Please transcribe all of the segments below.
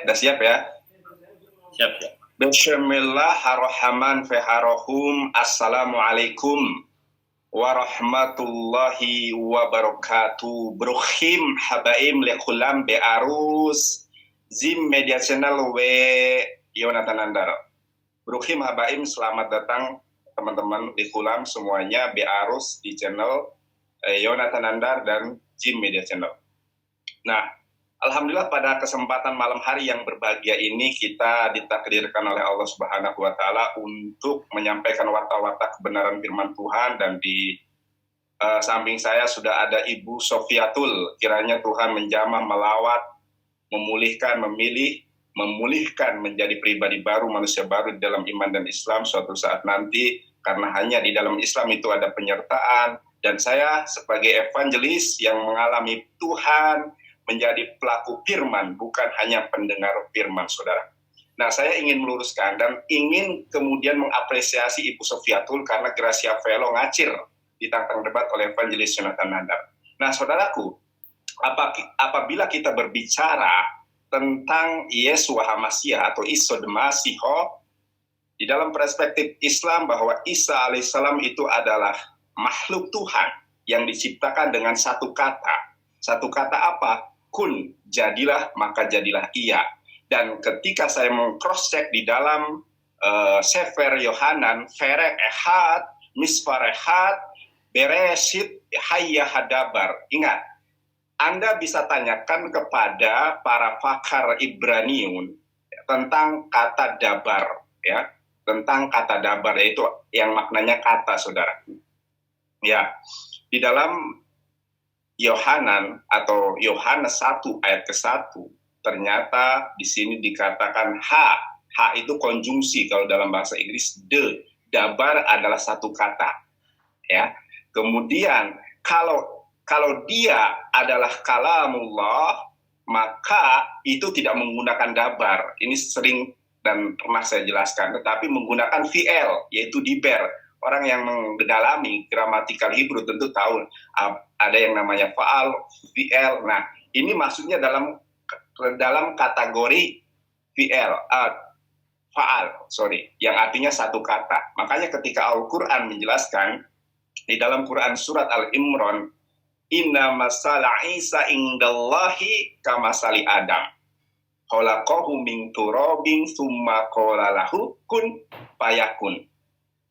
udah siap ya? Siap. Bismillahirrahmanirrahim. Assalamualaikum warahmatullahi wabarakatuh. Brukhim habaim lekulam bearus Zim Media Channel Yonatan Andara. Brukhim habaim, selamat datang teman-teman lekulam semuanya bearus di channel Yonatan Andar dan Zim Media Channel. Nah, alhamdulillah pada kesempatan malam hari yang berbahagia ini kita ditakdirkan oleh Allah Subhanahu wa taala untuk menyampaikan warta-warta kebenaran firman Tuhan, dan di samping saya sudah ada Ibu Sofiatul. Kiranya Tuhan menjamah, melawat, memulihkan, memulihkan menjadi pribadi baru, manusia baru di dalam iman dan Islam suatu saat nanti, karena hanya di dalam Islam itu ada penyertaan, dan saya sebagai evangelis yang mengalami Tuhan menjadi pelaku firman, bukan hanya pendengar firman, saudara. Nah, saya ingin meluruskan dan ingin kemudian mengapresiasi Ibu Sofiatul karena Gracia Velo ngacir ditantang debat oleh Evangelis Yonatan Nandar. Nah, saudaraku, apabila kita berbicara tentang Yesua HaMasyiah atau Isod Masiho, di dalam perspektif Islam bahwa Isa alaihissalam itu adalah makhluk Tuhan yang diciptakan dengan satu kata. Satu kata apa? Kun, jadilah, maka jadilah ia. Dan ketika saya meng-cross-check di dalam Sefer Yohanan, Ferek Ehad, Misfar Ehad, Bereshit, Hayya Hadabar. Ingat, Anda bisa tanyakan kepada para pakar Ibraniun tentang kata dabar, ya, tentang kata dabar, yaitu yang maknanya kata, saudara. Ya, di dalam Yohanan atau Yohanes 1 ayat ke-1, ternyata di sini dikatakan H itu konjungsi kalau dalam bahasa Inggris, dabar adalah satu kata, ya. Kemudian kalau dia adalah kalamullah, maka itu tidak menggunakan dabar. Ini sering dan pernah saya jelaskan, tetapi menggunakan fi'el, yaitu diber. Orang yang mendalami gramatikal Hebrew tentu tahu ada yang namanya fa'al, fi'el. Nah, ini maksudnya dalam kategori fi'el, fa'al, yang artinya satu kata. Makanya ketika Al-Quran menjelaskan di dalam Quran surat Al-Imran, inna masala Isa indallahi kamasali Adam. Khalaqahu min turabin tsumma qala lahu kun fayakun.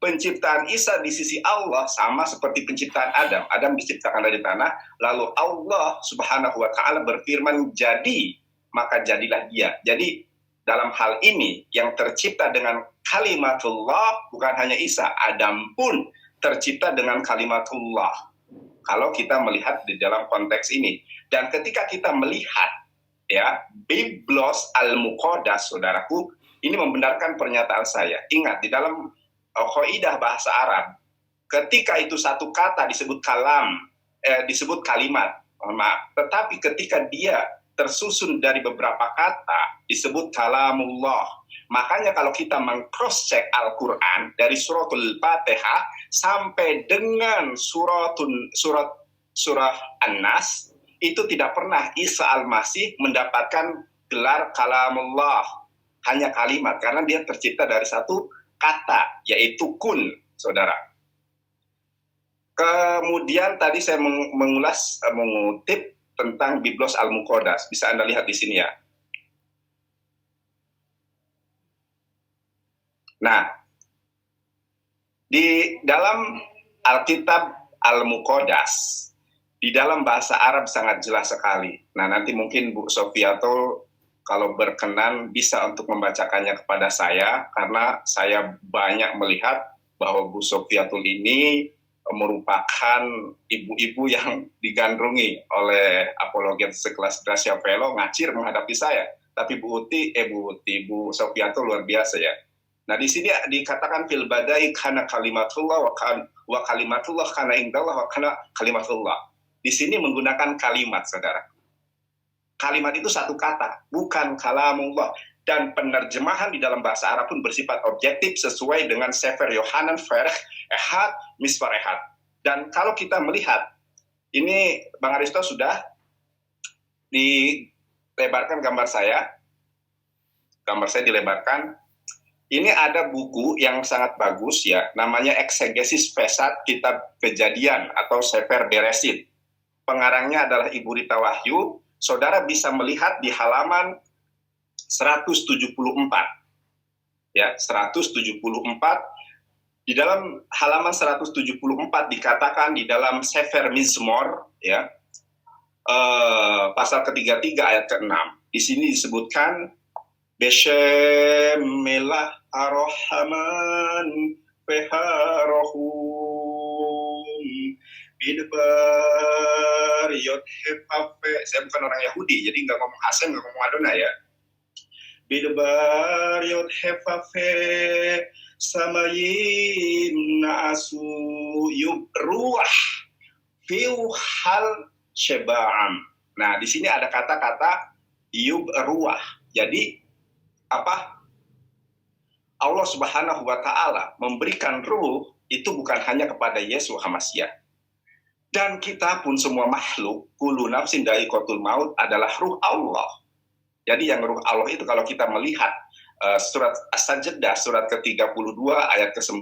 Penciptaan Isa di sisi Allah sama seperti penciptaan Adam. Adam diciptakan dari tanah, lalu Allah Subhanahu wa taala berfirman jadi, maka jadilah dia. Jadi dalam hal ini yang tercipta dengan kalimatullah bukan hanya Isa, Adam pun tercipta dengan kalimatullah. Kalau kita melihat di dalam konteks ini, dan ketika kita melihat ya Biblos Al-Muqaddas, saudaraku, ini membenarkan pernyataan saya. Ingat, di dalam kaidah bahasa Arab, ketika itu satu kata disebut disebut kalimat, maaf. Tetapi ketika dia tersusun dari beberapa kata disebut kalamullah. Makanya kalau kita meng-cross-check Al-Quran dari suratul Fatihah sampai dengan surah An-Nas, itu tidak pernah Isa Al-Masih mendapatkan gelar kalamullah, hanya kalimat, karena dia tercipta dari satu kata, yaitu kun, saudara. Kemudian tadi saya mengutip tentang Biblos Al-Muqaddas. Bisa Anda lihat di sini ya. Nah, di dalam Alkitab Al-Muqaddas, di dalam bahasa Arab sangat jelas sekali. Nah, nanti mungkin Bu Sofiatul kalau berkenan bisa untuk membacakannya kepada saya, karena saya banyak melihat bahwa Bu Sofiatul ini merupakan ibu-ibu yang digandrungi oleh apologet sekelas Gracia Velo, ngacir menghadapi saya. Tapi Bu Sofiatul luar biasa ya. Nah, di sini dikatakan fil badai kana kalimatullah wa kalimatullah kana indallah wa kana kalimatullah. Di sini menggunakan kalimat, saudara. Kalimat itu satu kata, bukan kalamullah. Dan penerjemahan di dalam bahasa Arab pun bersifat objektif sesuai dengan Sefer Yohanan, Ferek Ehad, Misfar Ehad. Dan kalau kita melihat, ini Bang Aristo sudah dilebarkan gambar saya. gambar saya dilebarkan. Ini ada buku yang sangat bagus ya, namanya Eksegesis Pesat Kitab Kejadian atau Sefer Beresit. Pengarangnya adalah Ibu Rita Wahyu. Saudara bisa melihat di halaman 174. Ya, 174. Di dalam halaman 174 dikatakan di dalam Sefer Mizmor ya, pasal ke-33 ayat ke-6. Di sini disebutkan Beshem Melah Ar-Rahman Peharohum Bidbar Yod Hepafe. Saya bukan orang Yahudi, jadi nggak ngomong Hasem, nggak ngomong Adonai ya. Bidbar Yod Hepafe Samayim Naasu Yub Ruah Fiuhal Sheba'am. Nah, di sini ada kata-kata Yub Ruah. Jadi apa? Allah Subhanahu wa Ta'ala memberikan ruh itu bukan hanya kepada Yesus Hamasyah. Dan kita pun semua makhluk, kullu nafsin dha'iqatul maut adalah ruh Allah. Jadi yang ruh Allah itu kalau kita melihat surat As-Sajdah surat ke-32 ayat ke-9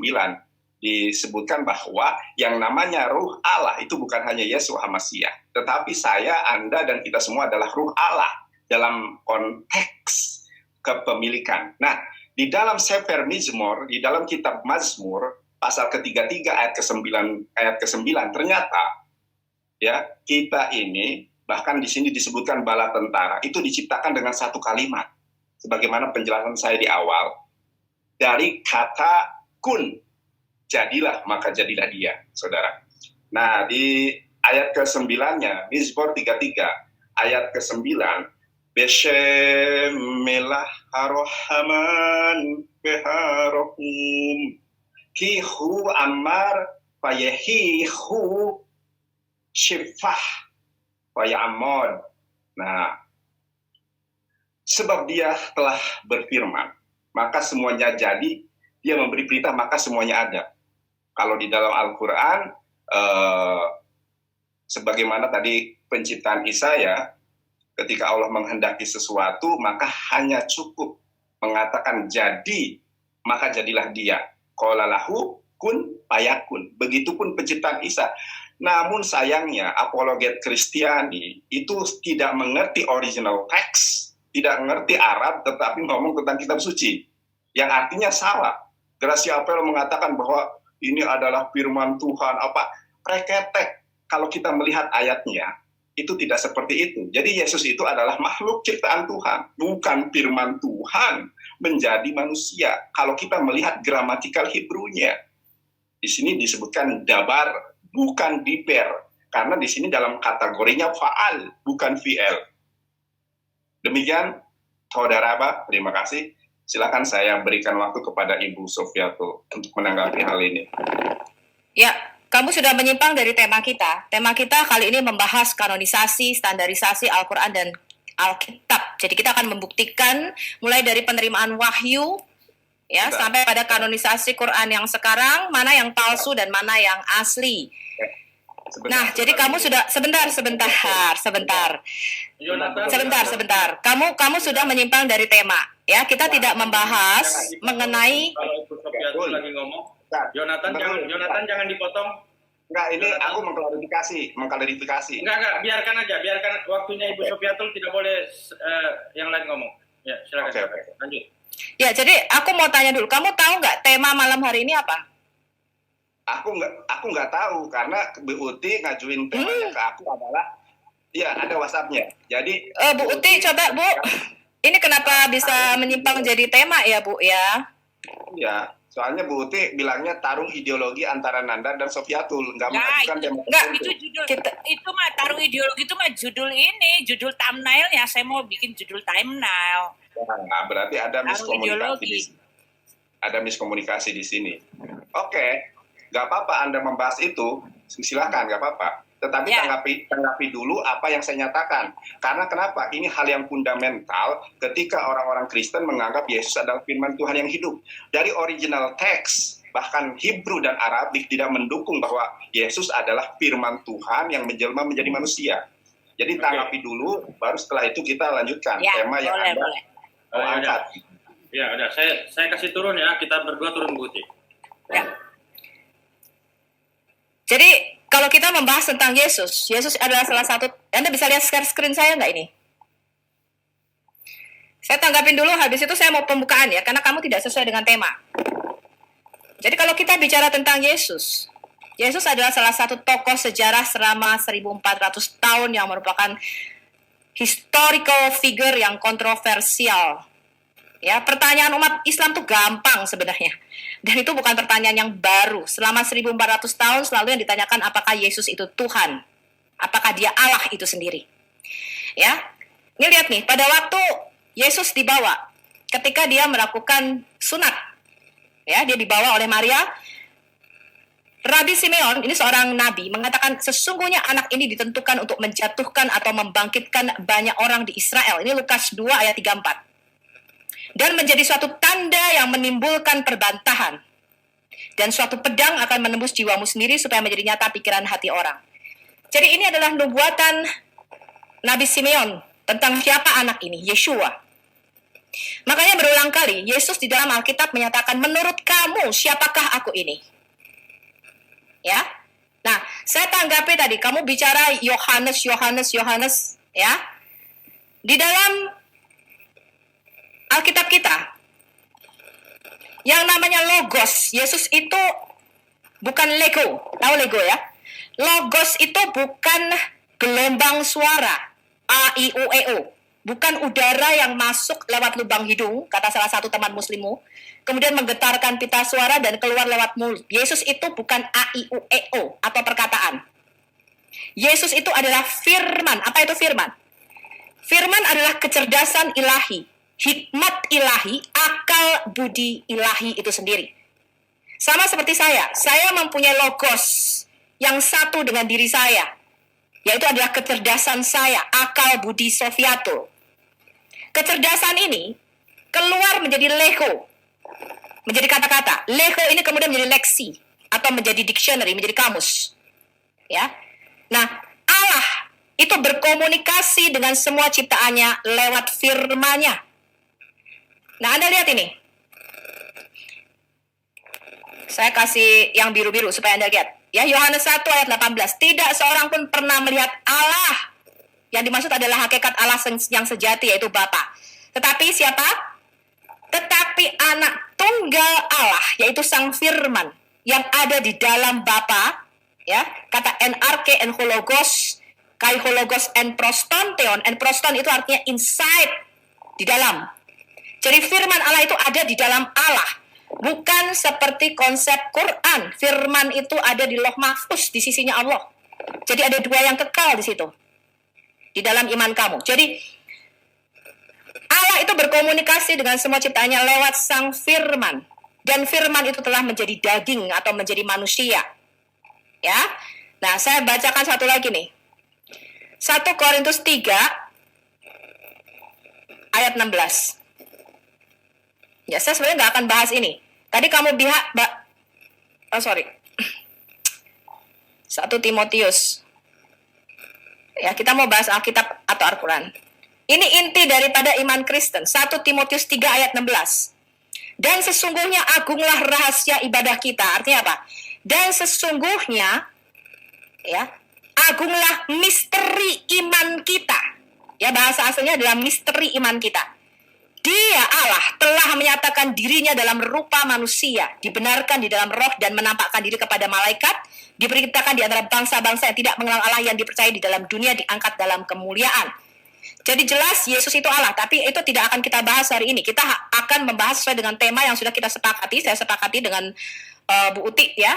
disebutkan bahwa yang namanya ruh Allah itu bukan hanya Yesus Hamasyah, tetapi saya, Anda, dan kita semua adalah ruh Allah dalam konteks kepemilikan. Nah, di dalam Sefer Mizmor, di dalam kitab Mazmur, pasal ke-33 ayat ke-9, ternyata ya, kita ini bahkan di sini disebutkan bala tentara itu diciptakan dengan satu kalimat. Sebagaimana penjelasan saya di awal, dari kata kun, jadilah maka jadilah dia, saudara. Nah, di ayat ke-9-nya, Mizmor 33, ayat ke-9, Beshem Melah Ar-Rahman Beharohum Kihu Ammar Fayehihu Shifah Fayamod. Nah, sebab dia telah berfirman, maka semuanya jadi, dia memberi perintah, maka semuanya ada. Kalau di dalam Al-Quran, sebagaimana tadi penciptaan Isaya, ketika Allah menghendaki sesuatu, maka hanya cukup mengatakan jadi, maka jadilah dia. Qala lahu kun fayakun. Begitupun penciptaan Isa. Namun sayangnya apologet Kristiani itu tidak mengerti original text, tidak mengerti Arab, tetapi ngomong tentang kitab suci. Yang artinya salah. Gracia Apel mengatakan bahwa ini adalah firman Tuhan. Apa? Preketek. Kalau kita melihat ayatnya, itu tidak seperti itu. Jadi Yesus itu adalah makhluk ciptaan Tuhan, bukan firman Tuhan menjadi manusia. Kalau kita melihat gramatikal Hebrew-nya, di sini disebutkan dabar, bukan diper, karena di sini dalam kategorinya faal, bukan fi'el. Demikian, saudara Abah, terima kasih. Silakan saya berikan waktu kepada Ibu Sofiatul untuk menanggapi hal ini. Ya. Kamu sudah menyimpang dari tema kita. Tema kita kali ini membahas kanonisasi, standarisasi Al-Quran dan Alkitab. Jadi kita akan membuktikan mulai dari penerimaan wahyu ya sampai pada kanonisasi Quran yang sekarang, mana yang palsu dan mana yang asli. Jadi kamu sudah sebentar. Kamu sudah menyimpang dari tema. Ya, kita tidak membahas mengenai lagi ngomong. Jonathan jangan dipotong. Enggak, ini aku mengklarifikasi. Enggak, biarkan waktunya Ibu Sofiatul, tidak boleh yang lain ngomong. Ya, silakan. Okay. Lanjut. Ya, jadi aku mau tanya dulu, kamu tahu nggak tema malam hari ini apa? Aku nggak tahu karena Bu Uti ngajuin temanya ke aku adalah ya ada WhatsApp-nya. Jadi Bu Uti coba Bu, ini kenapa bisa menyimpang jadi tema ya Bu ya? Ya. Soalnya Bu Uti bilangnya tarung ideologi antara Nanda dan Sofiatul, nggak mengajukan tema. Itu judul itu mah tarung ideologi itu mah judul thumbnailnya. Saya mau bikin judul thumbnail. Nah, berarti ada miskomunikasi di sini. Oke, nggak apa-apa Anda membahas itu, silakan, nggak apa-apa. Tetapi tanggapi dulu apa yang saya nyatakan. Karena kenapa? Ini hal yang fundamental ketika orang-orang Kristen menganggap Yesus adalah firman Tuhan yang hidup. Dari original text, bahkan Hebrew dan Arabik tidak mendukung bahwa Yesus adalah firman Tuhan yang menjelma menjadi manusia. Jadi tanggapi dulu, baru setelah itu kita lanjutkan tema yang Anda angkat. Ya, udah. Saya kasih turun ya. Kita berdua turun bukti. Ya. Jadi kalau kita membahas tentang Yesus, Yesus adalah salah satu. Anda bisa lihat share screen saya nggak ini? Saya tanggapin dulu, habis itu saya mau pembukaan ya, karena kamu tidak sesuai dengan tema. Jadi kalau kita bicara tentang Yesus, Yesus adalah salah satu tokoh sejarah selama 1400 tahun yang merupakan historical figure yang kontroversial. Ya, pertanyaan umat Islam tuh gampang sebenarnya. Dan itu bukan pertanyaan yang baru. Selama 1400 tahun selalu yang ditanyakan apakah Yesus itu Tuhan? Apakah dia Allah itu sendiri? Ya. Ini lihat nih, pada waktu Yesus dibawa ketika dia melakukan sunat. Ya, dia dibawa oleh Maria. Rabi Simeon, ini seorang nabi, mengatakan sesungguhnya anak ini ditentukan untuk menjatuhkan atau membangkitkan banyak orang di Israel. Ini Lukas 2 ayat 34. Dan menjadi suatu tanda yang menimbulkan perbantahan. Dan suatu pedang akan menembus jiwamu sendiri supaya menjadi nyata pikiran hati orang. Jadi ini adalah nubuatan Nabi Simeon tentang siapa anak ini, Yeshua. Makanya berulang kali, Yesus di dalam Alkitab menyatakan, menurut kamu siapakah aku ini? Ya, nah saya tanggapi tadi, kamu bicara Yohanes, ya. Di dalam Alkitab kita, yang namanya Logos, Yesus itu bukan Lego, tahu Lego ya? Logos itu bukan gelombang suara, A, I, U, E, O. Bukan udara yang masuk lewat lubang hidung, kata salah satu teman muslimmu, kemudian menggetarkan pita suara dan keluar lewat mulut. Yesus itu bukan A, I, U, E, O, atau perkataan. Yesus itu adalah firman. Apa itu firman? Firman adalah kecerdasan ilahi, hikmat ilahi, akal budi ilahi itu sendiri. Sama seperti saya mempunyai logos yang satu dengan diri saya, yaitu adalah kecerdasan saya, akal budi sofiatul. Kecerdasan ini keluar menjadi lego, menjadi kata-kata. Lego ini kemudian menjadi leksi atau menjadi dictionary, menjadi kamus. Ya. Nah, Allah itu berkomunikasi dengan semua ciptaannya lewat firman-Nya. Nah, Anda lihat ini. Saya kasih yang biru-biru supaya Anda lihat. Ya, Yohanes 1 ayat 18. Tidak seorang pun pernah melihat Allah. Yang dimaksud adalah hakikat Allah yang sejati, yaitu Bapa. Tetapi siapa? Tetapi anak tunggal Allah, yaitu Sang Firman, yang ada di dalam Bapa. Ya, kata NRK en hologos, kai hologos en proston, theon. En proston itu artinya inside, di dalam. Jadi firman Allah itu ada di dalam Allah. Bukan seperti konsep Quran. Firman itu ada di Lauh Mahfuz, di sisinya Allah. Jadi ada dua yang kekal di situ. Di dalam iman kamu. Jadi Allah itu berkomunikasi dengan semua ciptaannya lewat Sang Firman. Dan firman itu telah menjadi daging atau menjadi manusia. Ya. Nah, saya bacakan satu lagi nih. 1 Korintus 3 ayat 16. Ya, saya sebenarnya nggak akan bahas ini. Tadi kamu 1 Timotius. Ya, kita mau bahas Alkitab atau Al-Quran. Ini inti daripada iman Kristen. 1 Timotius 3 ayat 16. Dan sesungguhnya agunglah rahasia ibadah kita. Artinya apa? Dan sesungguhnya, ya, agunglah misteri iman kita. Ya, bahasa aslinya adalah misteri iman kita. Dia Allah telah menyatakan dirinya dalam rupa manusia, dibenarkan di dalam roh dan menampakkan diri kepada malaikat, diberitakan di antara bangsa-bangsa yang tidak mengenal Allah, yang dipercayai di dalam dunia, diangkat dalam kemuliaan. Jadi jelas Yesus itu Allah, tapi itu tidak akan kita bahas hari ini. Kita akan membahas sesuai dengan tema yang sudah kita sepakati. Saya sepakati dengan Bu Uti, ya,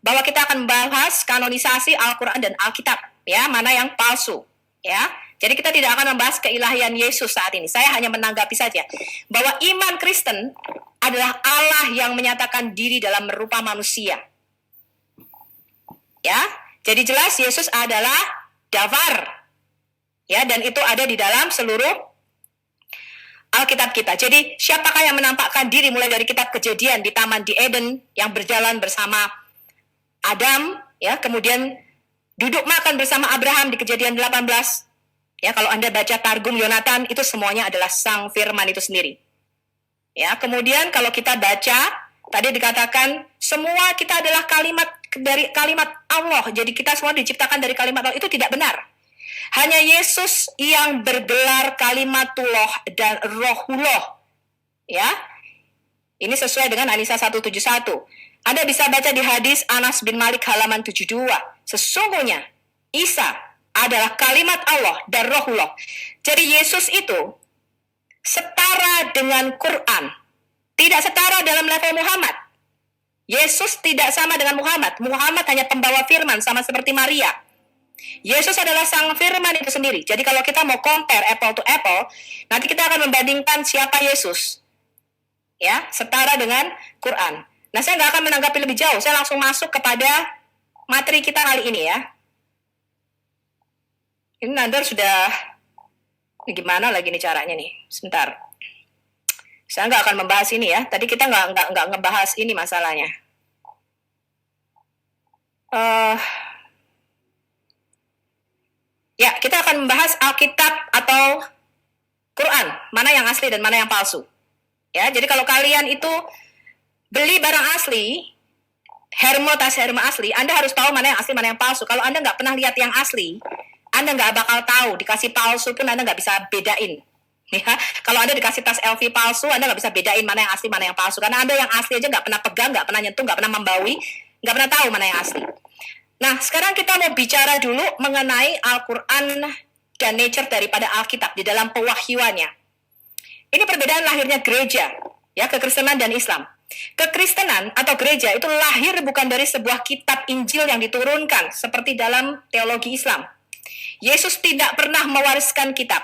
bahwa kita akan membahas kanonisasi Al-Quran dan Alkitab, ya, mana yang palsu, ya. Jadi kita tidak akan membahas keilahian Yesus saat ini. Saya hanya menanggapi saja bahwa iman Kristen adalah Allah yang menyatakan diri dalam rupa manusia. Ya, jadi jelas Yesus adalah Davar. Ya, dan itu ada di dalam seluruh Alkitab kita. Jadi siapakah yang menampakkan diri mulai dari kitab Kejadian di Taman di Eden yang berjalan bersama Adam, ya, kemudian duduk makan bersama Abraham di Kejadian 18. Ya, kalau Anda baca Targum Yonatan, itu semuanya adalah Sang Firman itu sendiri. Ya, kemudian kalau kita baca, tadi dikatakan semua kita adalah kalimat dari kalimat Allah. Jadi kita semua diciptakan dari kalimat Allah. Itu tidak benar. Hanya Yesus yang bergelar kalimatullah dan rohullah. Ya. Ini sesuai dengan An-Nisa 171. Anda bisa baca di hadis Anas bin Malik halaman 72. Sesungguhnya Isa adalah kalimat Allah dan rohullah. Jadi Yesus itu setara dengan Quran. Tidak setara dalam level Muhammad. Yesus tidak sama dengan Muhammad. Muhammad hanya pembawa firman, sama seperti Maria. Yesus adalah sang firman itu sendiri. Jadi kalau kita mau compare apple to apple, nanti kita akan membandingkan siapa Yesus. Ya, setara dengan Quran. Nah, saya nggak akan menanggapi lebih jauh. Saya langsung masuk kepada materi kita kali ini ya. Ini Nandar sudah... Ini gimana lagi nih caranya nih? Sebentar. Saya nggak akan membahas ini ya. Tadi kita nggak ngebahas ini masalahnya. Ya, kita akan membahas Alkitab atau Quran. Mana yang asli dan mana yang palsu. Ya, jadi kalau kalian itu beli barang asli, tas hermo asli, Anda harus tahu mana yang asli, mana yang palsu. Kalau Anda nggak pernah lihat yang asli, Anda nggak bakal tahu. Dikasih palsu pun Anda nggak bisa bedain. Ya, kalau Anda dikasih tas LV palsu, Anda nggak bisa bedain mana yang asli, mana yang palsu. Karena Anda yang asli aja nggak pernah pegang, nggak pernah nyentuh, nggak pernah membawi, nggak pernah tahu mana yang asli. Nah, sekarang kita mau bicara dulu mengenai Al-Quran dan nature daripada Alkitab di dalam pewahyuannya. Ini perbedaan lahirnya gereja, ya, kekristenan dan Islam. Kekristenan atau gereja itu lahir bukan dari sebuah kitab Injil yang diturunkan seperti dalam teologi Islam. Yesus tidak pernah mewariskan kitab.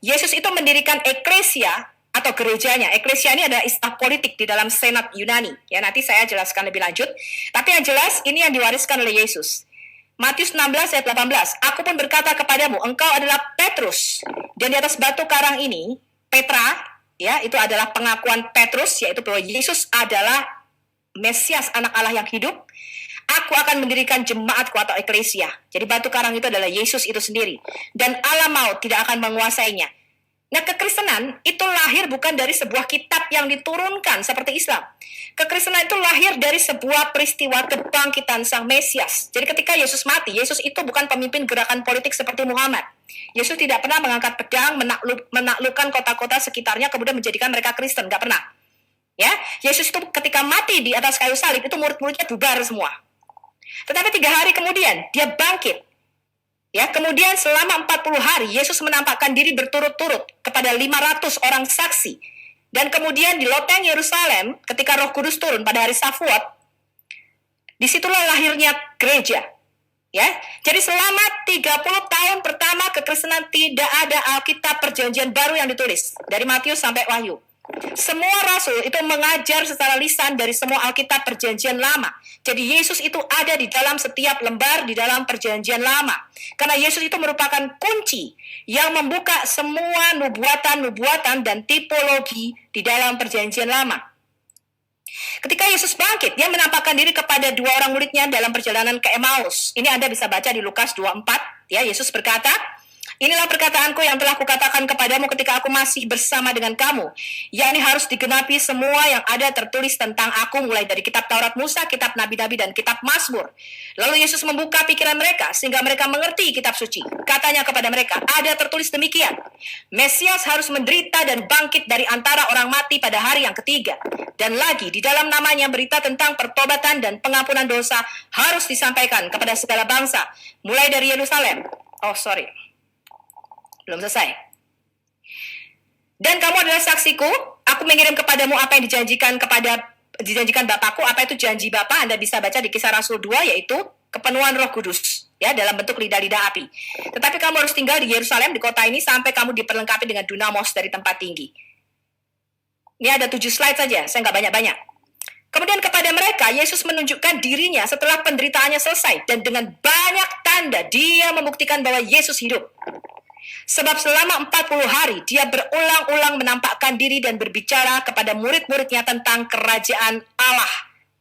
Yesus itu mendirikan eklesia atau gerejanya. Eklesia ini adalah istilah politik di dalam senat Yunani. Ya, nanti saya jelaskan lebih lanjut. Tapi yang jelas ini yang diwariskan oleh Yesus. Matius 16 ayat 18. Aku pun berkata kepadamu, engkau adalah Petrus. Dan di atas batu karang ini, Petra, ya, itu adalah pengakuan Petrus, yaitu bahwa Yesus adalah Mesias, anak Allah yang hidup. Aku akan mendirikan jemaatku atau eklesia. Jadi batu karang itu adalah Yesus itu sendiri. Dan alam maut tidak akan menguasainya. Nah, kekristenan itu lahir bukan dari sebuah kitab yang diturunkan seperti Islam. Kekristenan itu lahir dari sebuah peristiwa kebangkitan Sang Mesias. Jadi ketika Yesus mati, Yesus itu bukan pemimpin gerakan politik seperti Muhammad. Yesus tidak pernah mengangkat pedang, menaklukkan kota-kota sekitarnya, kemudian menjadikan mereka Kristen. Nggak pernah. Ya, Yesus itu ketika mati di atas kayu salib, itu murid-muridnya bubar semua. Tetapi 3 hari kemudian, dia bangkit. Ya, kemudian selama 40 hari, Yesus menampakkan diri berturut-turut kepada 500 orang saksi. Dan kemudian di loteng Yerusalem, ketika Roh Kudus turun pada hari Safuat, disitulah lahirnya gereja. Ya, jadi selama 30 tahun pertama kekristenan tidak ada Alkitab Perjanjian Baru yang ditulis. Dari Matius sampai Wahyu. Semua rasul itu mengajar secara lisan dari semua Alkitab Perjanjian Lama. Jadi Yesus itu ada di dalam setiap lembar di dalam Perjanjian Lama. Karena Yesus itu merupakan kunci yang membuka semua nubuatan-nubuatan dan tipologi di dalam Perjanjian Lama. Ketika Yesus bangkit, dia menampakkan diri kepada 2 orang muridnya dalam perjalanan ke Emmaus. Ini Anda bisa baca di Lukas 24. Ya, Yesus berkata, inilah perkataanku yang telah kukatakan kepadamu ketika aku masih bersama dengan kamu. Yakni harus digenapi semua yang ada tertulis tentang aku, mulai dari kitab Taurat Musa, kitab Nabi-Nabi, dan kitab Mazmur. Lalu Yesus membuka pikiran mereka, sehingga mereka mengerti kitab suci. Katanya kepada mereka, ada tertulis demikian. Mesias harus menderita dan bangkit dari antara orang mati pada hari yang ketiga. Dan lagi, di dalam namanya berita tentang pertobatan dan pengampunan dosa harus disampaikan kepada segala bangsa. Mulai dari Yerusalem. Belum selesai. Dan kamu adalah saksiku, aku mengirim kepadamu apa yang dijanjikan Bapakku. Apa itu janji Bapa? Anda bisa baca di Kisah Rasul 2, yaitu kepenuhan Roh Kudus, ya, dalam bentuk lidah-lidah api. Tetapi kamu harus tinggal di Yerusalem, di kota ini, sampai kamu diperlengkapi dengan dunamos dari tempat tinggi. Ini ada 7 slide saja, saya nggak banyak-banyak. Kemudian kepada mereka, Yesus menunjukkan dirinya setelah penderitaannya selesai. Dan dengan banyak tanda, dia membuktikan bahwa Yesus hidup. Sebab selama 40 hari, dia berulang-ulang menampakkan diri dan berbicara kepada murid-muridnya tentang kerajaan Allah.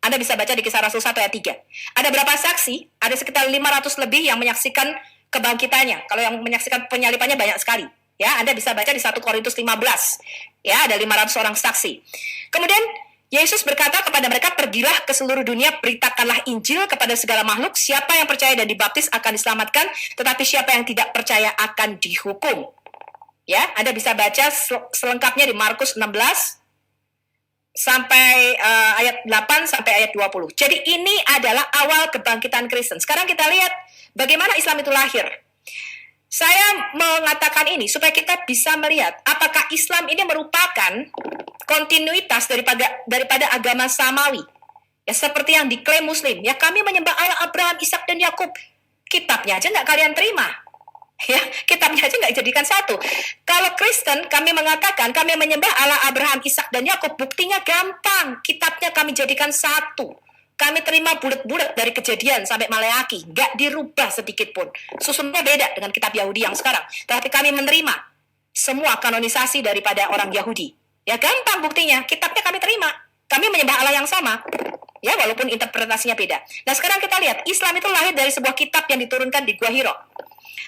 Anda bisa baca di Kisah Rasul 1 ayat 3. Ada berapa saksi? Ada sekitar 500 lebih yang menyaksikan kebangkitannya. Kalau yang menyaksikan penyalipannya banyak sekali. Ya, Anda bisa baca di 1 Korintus 15. Ya, ada 500 orang saksi. Kemudian Yesus berkata kepada mereka, pergilah ke seluruh dunia, beritakanlah Injil kepada segala makhluk. Siapa yang percaya dan dibaptis akan diselamatkan, tetapi siapa yang tidak percaya akan dihukum. Ya, Anda bisa baca selengkapnya di Markus 16 sampai ayat 8 sampai ayat 20. Jadi ini adalah awal kebangkitan Kristen. Sekarang kita lihat bagaimana Islam itu lahir. Saya mengatakan ini supaya kita bisa melihat apakah Islam ini merupakan kontinuitas daripada agama Samawi. Ya, seperti yang diklaim Muslim. Ya, kami menyembah Allah Abraham, Ishak dan Yakub. Kitabnya aja nggak kalian terima. Ya, kitabnya aja nggak dijadikan satu. Kalau Kristen, kami mengatakan kami menyembah Allah Abraham, Ishak dan Yakub. Buktinya gampang. Kitabnya kami jadikan satu. Kami terima bulat-bulat dari Kejadian sampai Maleaki, nggak dirubah sedikit pun. Susunnya beda dengan kitab Yahudi yang sekarang. Tapi kami menerima semua kanonisasi daripada orang Yahudi. Ya gampang buktinya, kitabnya kami terima. Kami menyembah Allah yang sama. Ya, walaupun interpretasinya beda. Nah, sekarang kita lihat, Islam itu lahir dari sebuah kitab yang diturunkan di Gua Hiro.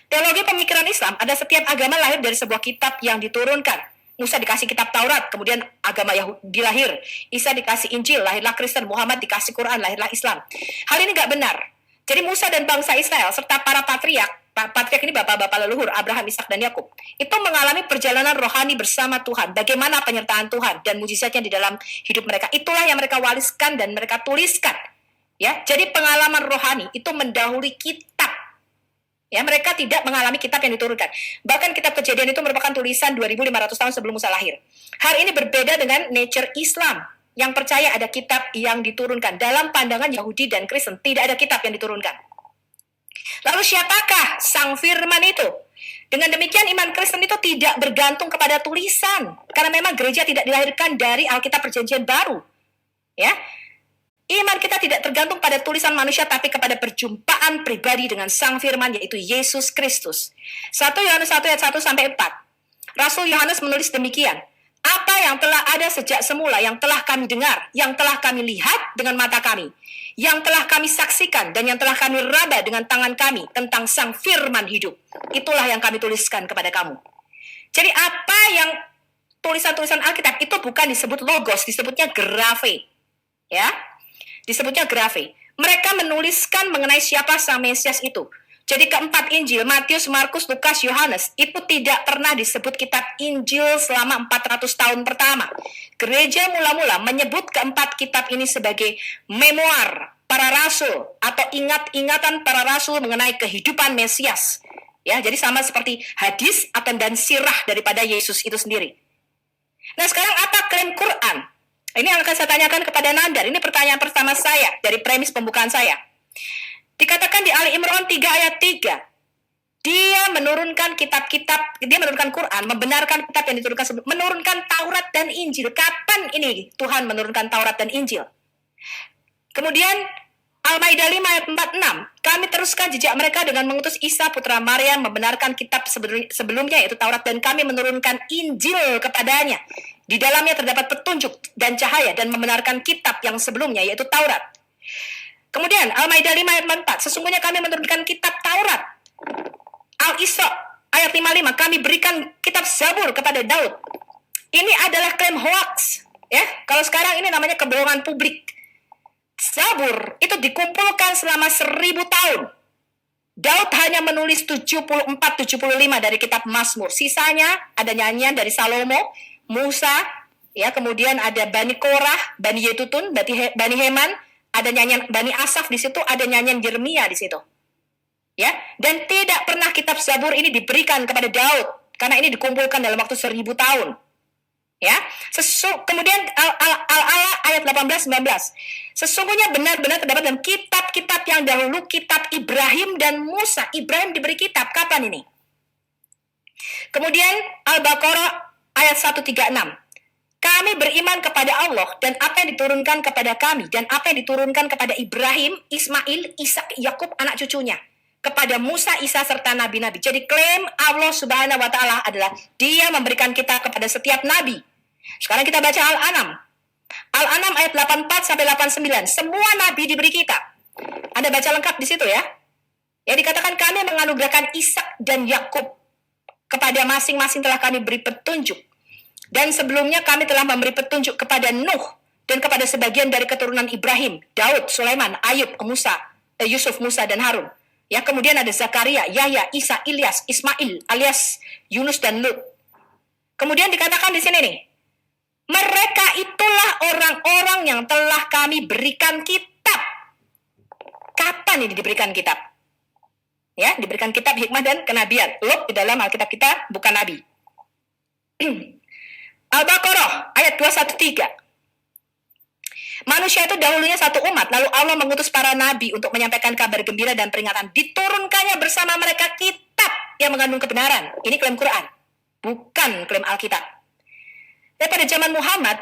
Teologi pemikiran Islam, ada setiap agama lahir dari sebuah kitab yang diturunkan. Musa dikasih kitab Taurat, kemudian agama Yahudi lahir. Isa dikasih Injil, lahirlah Kristen. Muhammad dikasih Quran, lahirlah Islam. Hal ini nggak benar. Jadi Musa dan bangsa Israel, serta para patriark ini bapak-bapak leluhur, Abraham, Ishak, dan Yakub, itu mengalami perjalanan rohani bersama Tuhan. Bagaimana penyertaan Tuhan dan mujizatnya di dalam hidup mereka. Itulah yang mereka wariskan dan mereka tuliskan. Ya, jadi pengalaman rohani itu mendahului kitab. Ya, mereka tidak mengalami kitab yang diturunkan. Bahkan kitab Kejadian itu merupakan tulisan 2500 tahun sebelum Musa lahir. Hal ini berbeda dengan nature Islam yang percaya ada kitab yang diturunkan. Dalam pandangan Yahudi dan Kristen tidak ada kitab yang diturunkan. Lalu siapakah Sang Firman itu? Dengan demikian iman Kristen itu tidak bergantung kepada tulisan. Karena memang gereja tidak dilahirkan dari Alkitab Perjanjian Baru. Ya. Iman kita tidak tergantung pada tulisan manusia, tapi kepada perjumpaan pribadi dengan Sang Firman, yaitu Yesus Kristus. 1 Yohanes 1 ayat 1 sampai 4. Rasul Yohanes menulis demikian. Apa yang telah ada sejak semula, yang telah kami dengar, yang telah kami lihat dengan mata kami, yang telah kami saksikan, dan yang telah kami raba dengan tangan kami tentang Sang Firman hidup. Itulah yang kami tuliskan kepada kamu. Jadi apa yang tulisan-tulisan Alkitab itu bukan disebut logos, disebutnya grafe. Ya, disebutnya grafe. Mereka menuliskan mengenai siapa Sang Mesias itu. Jadi keempat Injil, Matius, Markus, Lukas, Yohanes, itu tidak pernah disebut kitab Injil selama 400 tahun pertama. Gereja mula-mula menyebut keempat kitab ini sebagai memoir para rasul atau ingat-ingatan para rasul mengenai kehidupan Mesias. Ya, jadi sama seperti hadis atau dan sirah daripada Yesus itu sendiri. Nah, sekarang apa klaim Quran? Ini yang akan saya tanyakan kepada Nandar. Ini pertanyaan pertama saya dari premis pembukaan saya. Dikatakan di Ali Imran 3 ayat 3. Dia menurunkan kitab-kitab, dia menurunkan Quran, membenarkan kitab yang diturunkan sebelum, menurunkan Taurat dan Injil. Kapan ini Tuhan menurunkan Taurat dan Injil? Kemudian Al-Maidah 5 ayat 46. Kami teruskan jejak mereka dengan mengutus Isa putra Maryam membenarkan kitab sebelumnya yaitu Taurat, dan kami menurunkan Injil kepadanya. Di dalamnya terdapat petunjuk dan cahaya dan membenarkan kitab yang sebelumnya yaitu Taurat. Kemudian Al-Maidah 5 ayat 4. Sesungguhnya kami menurunkan kitab Taurat. Al-Isra ayat 55. Kami berikan kitab Zabur kepada Daud. Ini adalah klaim hoax. Ya, kalau sekarang ini namanya kebohongan publik. Zabur itu dikumpulkan selama 1000 tahun. Daud hanya menulis 74-75 dari kitab Mazmur. Sisanya ada nyanyian dari Salomo, Musa, ya, kemudian ada Bani Korah, Bani Yedutun, Bani Heman, ada nyanyian Bani Asaf di situ, ada nyanyian Yeremia di situ. Ya, dan tidak pernah kitab Zabur ini diberikan kepada Daud karena ini dikumpulkan dalam waktu 1000 tahun. Ya, kemudian Al-Ala ayat 18-19. Sesungguhnya benar-benar terdapat dalam kitab-kitab yang dahulu, kitab Ibrahim dan Musa. Ibrahim diberi kitab kapan ini? Kemudian Al-Baqarah ayat 136. Kami beriman kepada Allah dan apa yang diturunkan kepada kami dan apa yang diturunkan kepada Ibrahim, Ismail, Ishak, Yakub anak cucunya, kepada Musa, Isa serta nabi-nabi. Jadi klaim Allah Subhanahu wa taala adalah Dia memberikan kita kepada setiap nabi. Sekarang kita baca Al-An'am. Al-An'am ayat 84 sampai 89. Semua nabi diberi kitab. Anda baca lengkap di situ ya. Ya, dikatakan kami menganugerahkan Ishak dan Yakub kepada masing-masing telah kami beri petunjuk. Dan sebelumnya kami telah memberi petunjuk kepada Nuh dan kepada sebagian dari keturunan Ibrahim, Daud, Sulaiman, Ayub, Yusuf, Musa, dan Harun. Ya, kemudian ada Zakaria, Yahya, Isa, Ilyas, Ismail, alias Yunus dan Lut. Kemudian dikatakan di sini nih, mereka itulah orang-orang yang telah kami berikan kitab. Kapan ini diberikan kitab? Ya, diberikan kitab hikmah dan kenabian. Lut di dalam Alkitab kita bukan nabi. Al-Baqarah ayat 213. Manusia itu dahulunya satu umat, lalu Allah mengutus para nabi untuk menyampaikan kabar gembira dan peringatan. Diturunkannya bersama mereka kitab yang mengandung kebenaran. Ini klaim Quran, bukan klaim Alkitab. Dan pada zaman Muhammad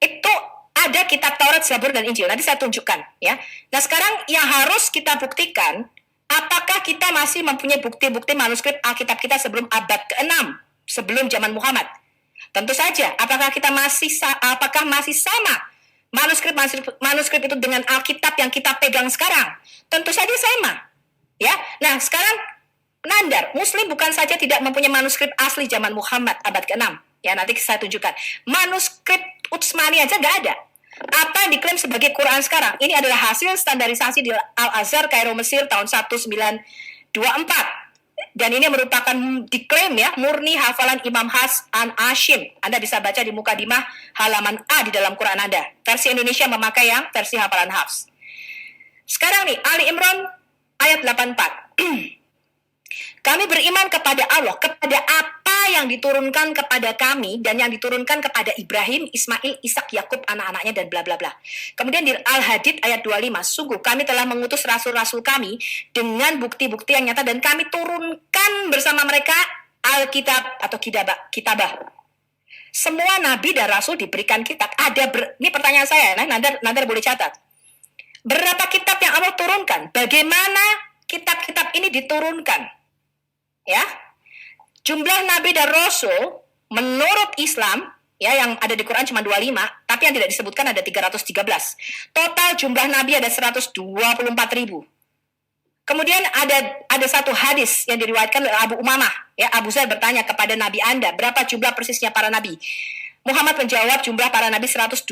itu ada kitab Taurat, Zabur, dan Injil. Nanti saya tunjukkan, ya. Nah, sekarang yang harus kita buktikan, apakah kita masih mempunyai bukti-bukti manuskrip Alkitab kita sebelum abad ke-6, sebelum zaman Muhammad? Tentu saja. Apakah masih sama manuskrip itu dengan Alkitab yang kita pegang sekarang? Tentu saja sama. Ya. Nah, sekarang Nandar, Muslim bukan saja tidak mempunyai manuskrip asli zaman Muhammad abad ke-6. Ya, nanti saya tunjukkan. Manuskrip Utsmani aja nggak ada. Apa yang diklaim sebagai Quran sekarang? Ini adalah hasil standarisasi di Al-Azhar, Kairo, Mesir tahun 1924. Dan ini merupakan diklaim ya murni hafalan Imam Hasan Ashim. Anda bisa baca di Mukadimah halaman A di dalam Quran Anda. Versi Indonesia memakai yang versi hafalan Hafs. Sekarang nih, Ali Imran ayat 84. Kami beriman kepada Allah, kepada apa yang diturunkan kepada kami dan yang diturunkan kepada Ibrahim, Ismail, Ishak, Yakub, anak-anaknya, dan bla bla bla. Kemudian di Al-Hadid ayat 25, sungguh kami telah mengutus rasul-rasul kami dengan bukti-bukti yang nyata dan kami turunkan bersama mereka Alkitab atau kitabah. Semua nabi dan rasul diberikan kitab. Ini pertanyaan saya, Nandar boleh catat. Berapa kitab yang Allah turunkan? Bagaimana kitab-kitab ini diturunkan? Ya, jumlah nabi dan rasul menurut Islam ya yang ada di Quran cuma 25, tapi yang tidak disebutkan ada 313. Total jumlah nabi ada 124.000. Kemudian ada satu hadis yang diriwayatkan oleh Abu Umamah, ya, Abu Zar bertanya kepada nabi Anda, berapa jumlah persisnya para nabi? Muhammad menjawab jumlah para nabi 124.000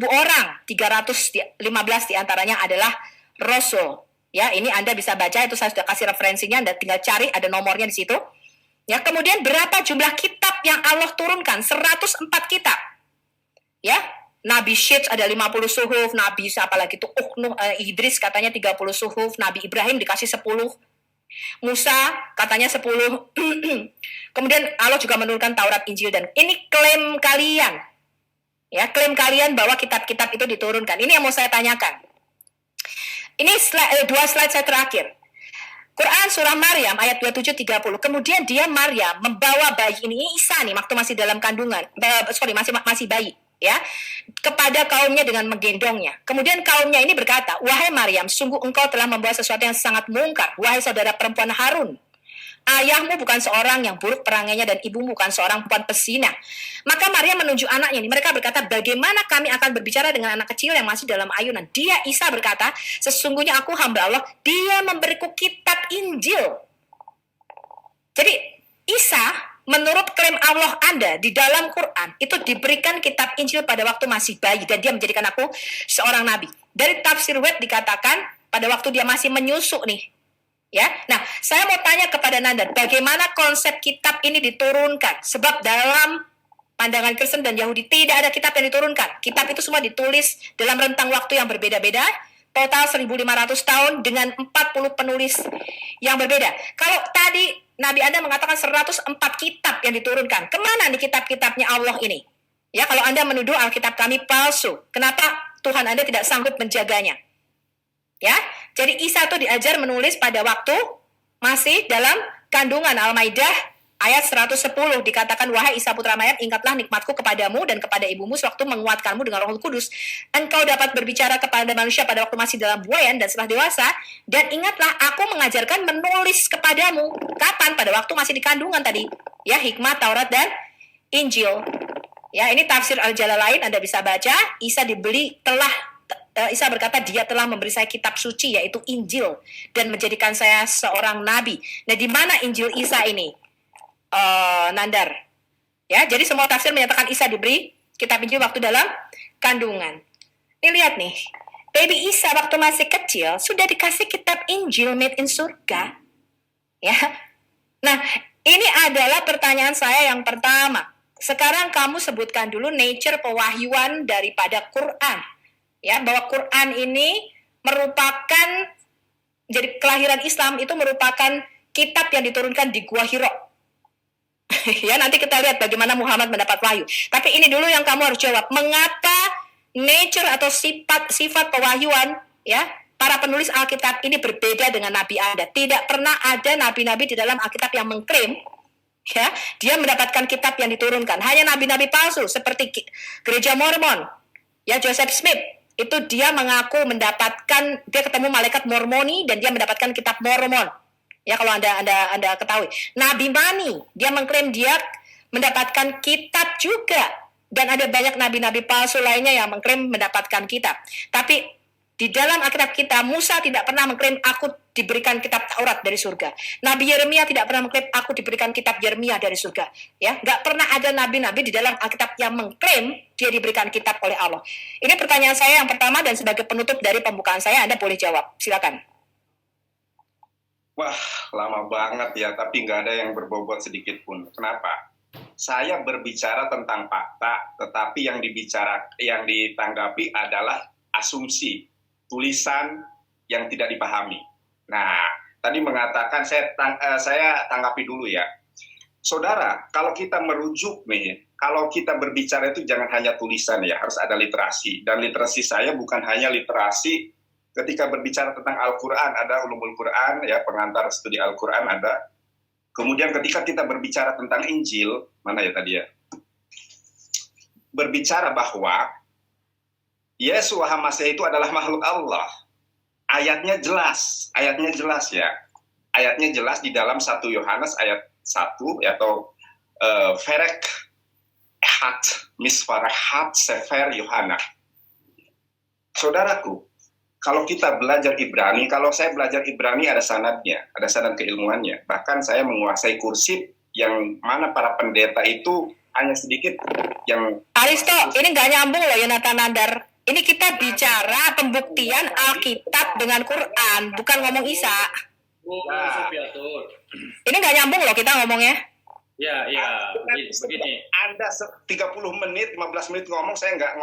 orang, 315 diantaranya adalah rasul. Ya, ini Anda bisa baca, itu saya sudah kasih referensinya, Anda tinggal cari, ada nomornya di situ. Ya, kemudian berapa jumlah kitab yang Allah turunkan? 104 kitab. Ya, Nabi Syed ada 50 suhuf, Nabi siapa lagi itu? Idris katanya 30 suhuf, Nabi Ibrahim dikasih 10. Musa katanya 10. Kemudian Allah juga menurunkan Taurat, Injil, dan ini klaim kalian. Ya, klaim kalian bahwa kitab-kitab itu diturunkan. Ini yang mau saya tanyakan. Ini dua slide saya terakhir. Quran surah Maryam ayat 27-30. Kemudian dia Maryam membawa bayi ini Isa nih waktu masih dalam kandungan. Masih bayi ya. Kepada kaumnya dengan menggendongnya. Kemudian kaumnya ini berkata, "Wahai Maryam, sungguh engkau telah membawa sesuatu yang sangat mungkar. Wahai saudara perempuan Harun, ayahmu bukan seorang yang buruk perangainya dan ibumu bukan seorang perempuan pesina." Maka Maria menunjuk anaknya ini. Mereka berkata, "Bagaimana kami akan berbicara dengan anak kecil yang masih dalam ayunan?" Dia Isa berkata, "Sesungguhnya aku hamba Allah, dia memberiku kitab Injil." Jadi Isa menurut klaim Allah Anda di dalam Quran itu diberikan kitab Injil pada waktu masih bayi dan dia menjadikan aku seorang nabi. Dari tafsir Web dikatakan pada waktu dia masih menyusu nih. Ya, nah saya mau tanya kepada Nanda, bagaimana konsep kitab ini diturunkan? Sebab dalam pandangan Kristen dan Yahudi tidak ada kitab yang diturunkan. Kitab itu semua ditulis dalam rentang waktu yang berbeda-beda, total 1500 tahun dengan 40 penulis yang berbeda. Kalau tadi Nabi Anda mengatakan 104 kitab yang diturunkan, kemana nih kitab-kitabnya Allah ini? Ya, kalau Anda menuduh Alkitab kami palsu, kenapa Tuhan Anda tidak sanggup menjaganya? Ya, jadi Isa itu diajar menulis pada waktu masih dalam kandungan. Al-Maidah ayat 110 dikatakan, "Wahai Isa putra Maryam, ingatlah nikmatku kepadamu dan kepada ibumu sewaktu menguatkanmu dengan Roh Kudus. Engkau dapat berbicara kepada manusia pada waktu masih dalam buayan dan setelah dewasa. Dan ingatlah aku mengajarkan menulis kepadamu." Kapan? Pada waktu masih di kandungan tadi. Ya, hikmah, Taurat, dan Injil. Ya, ini tafsir Al-Jalalain Anda bisa baca. Isa Isa berkata dia telah memberi saya kitab suci yaitu Injil dan menjadikan saya seorang nabi. Nah, di mana Injil Isa ini? Nandar. Ya, jadi semua tafsir menyatakan Isa diberi kitab Injil waktu dalam kandungan. Ini lihat nih. Baby Isa waktu masih kecil sudah dikasih kitab Injil made in surga. Ya. Nah, ini adalah pertanyaan saya yang pertama. Sekarang kamu sebutkan dulu nature pewahyuan daripada Quran. Ya, bahwa Quran ini merupakan, jadi kelahiran Islam itu merupakan kitab yang diturunkan di Gua Hiro. Ya, nanti kita lihat bagaimana Muhammad mendapat wahyu. Tapi ini dulu yang kamu harus jawab. Mengapa nature atau sifat pewahyuan ya para penulis Alkitab ini berbeda dengan Nabi Anda? Tidak pernah ada nabi-nabi di dalam Alkitab yang mengklaim ya, dia mendapatkan kitab yang diturunkan. Hanya nabi-nabi palsu seperti gereja Mormon, ya Joseph Smith, itu dia mengaku mendapatkan, dia ketemu malaikat Mormoni dan dia mendapatkan kitab Mormon. Ya, kalau Anda ketahui. Nabi Mani, dia mengklaim dia mendapatkan kitab juga. Dan ada banyak nabi-nabi palsu lainnya yang mengklaim mendapatkan kitab. Tapi di dalam Alkitab kita, Musa tidak pernah mengklaim aku diberikan kitab Taurat dari surga. Nabi Yeremia tidak pernah mengklaim aku diberikan kitab Yeremia dari surga. Ya, nggak pernah ada nabi-nabi di dalam Alkitab yang mengklaim dia diberikan kitab oleh Allah. Ini pertanyaan saya yang pertama dan sebagai penutup dari pembukaan saya, Anda boleh jawab. Silakan. Wah, lama banget ya, tapi nggak ada yang berbobot sedikit pun. Kenapa? Saya berbicara tentang fakta, tetapi yang ditanggapi adalah asumsi, tulisan yang tidak dipahami. Nah, tadi mengatakan saya tanggapi dulu ya. Saudara, kalau kita merujuk nih, kalau kita berbicara itu jangan hanya tulisan ya, harus ada literasi. Dan literasi saya bukan hanya literasi ketika berbicara tentang Al-Quran, ada Ulumul Quran, ya pengantar studi Al-Quran ada. Kemudian ketika kita berbicara tentang Injil, mana ya tadi ya? Berbicara bahwa Yesus Masih itu adalah makhluk Allah. Ayatnya jelas ya. Ayatnya jelas di dalam 1 Yohanes ayat 1 atau Ferek Hat Misfarahat Sefer Yohana. Saudaraku, kalau kita belajar Ibrani, kalau saya belajar Ibrani ada sanadnya, ada sanad keilmuannya. Bahkan saya menguasai kursif yang mana para pendeta itu hanya sedikit yang... Aristo, ini nggak nyambung loh Yonatan Nandar. Ini kita bicara pembuktian Alkitab dengan Quran, bukan ngomong Isa. Ini nggak nyambung loh kita ngomongnya. Ya, begini. Anda 30 menit, 15 menit ngomong, saya nggak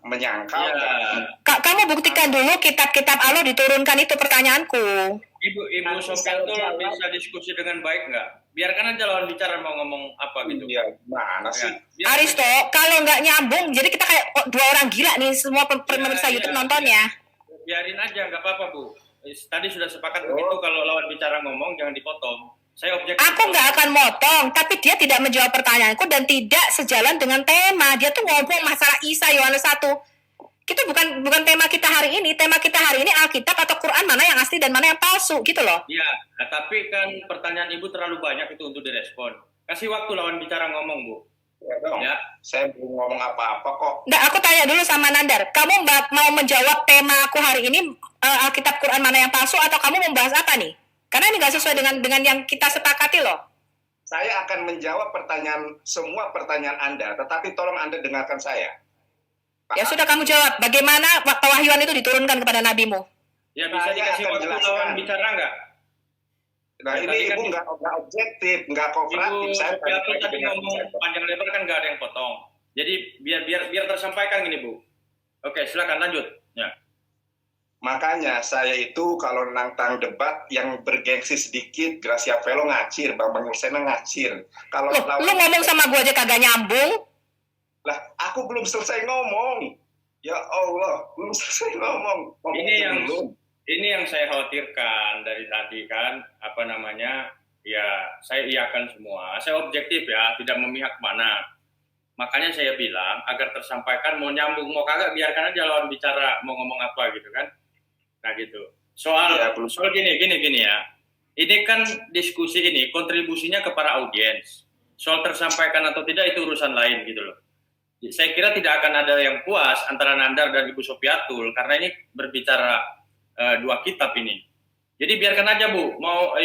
menyangkal. Ya. Kamu buktikan dulu kitab-kitab Allah diturunkan, itu pertanyaanku. Ibu Sofiatul bisa diskusi dengan baik nggak? Biarkan aja lawan bicara mau ngomong apa gitu. Ya, mana sih? Ya, Aristo, kalau nggak nyambung, jadi kita kayak dua orang gila nih, semua pemirsa YouTube nontonnya. Biarin aja, nggak apa-apa Bu. Tadi sudah sepakat begitu, kalau lawan bicara ngomong jangan dipotong. Saya objektif. Aku nggak akan motong, tapi dia tidak menjawab pertanyaanku dan tidak sejalan dengan tema. Dia tuh ngomong masalah Isa Yohanes 1. Itu bukan tema kita hari ini. Tema kita hari ini Alkitab atau Quran, mana yang asli dan mana yang palsu, gitu loh. Iya, tapi kan pertanyaan Ibu terlalu banyak itu untuk direspon. Kasih waktu lawan bicara ngomong, Bu. Ya, dong. Ya. Saya belum ngomong apa-apa kok. Nggak, aku tanya dulu sama Nandar. Kamu mau menjawab tema aku hari ini, Alkitab Quran mana yang palsu, atau kamu membahas apa nih? Karena ini nggak sesuai dengan yang kita sepakati loh. Saya akan menjawab semua pertanyaan Anda, tetapi tolong Anda dengarkan saya. Ya sudah, kamu jawab. Bagaimana pewahyuan itu diturunkan kepada nabimu? Ya, bisa dikasih waktu lawan bicara nggak? Nah, ini Ibu nggak objektif, nggak kooperatif. Ibu tadi ngomong panjang lebar kan nggak ada yang potong. Jadi biar tersampaikan gini, Bu. Oke, silakan lanjut. Ya. Makanya saya itu kalau nantang debat yang bergengsi sedikit, Gracia Velo ngacir, Bang Ursena ngacir. Kalau lu ngomong sama gue aja kagak nyambung. Lah, aku belum selesai ngomong. Ya Allah, belum selesai ngomong. Ini yang saya khawatirkan dari tadi kan, ya saya iakan semua. Saya objektif ya, tidak memihak mana. Makanya saya bilang agar tersampaikan, mau nyambung mau kagak biarkan aja lawan bicara mau ngomong apa gitu kan. Nah gitu. Soal gini ya. Ini kan diskusi ini kontribusinya ke para audiens. Soal tersampaikan atau tidak itu urusan lain gitu loh. Saya kira tidak akan ada yang puas antara Nandar dan Ibu Sofiatul karena ini berbicara dua kitab ini. Jadi biarkan aja Bu, mau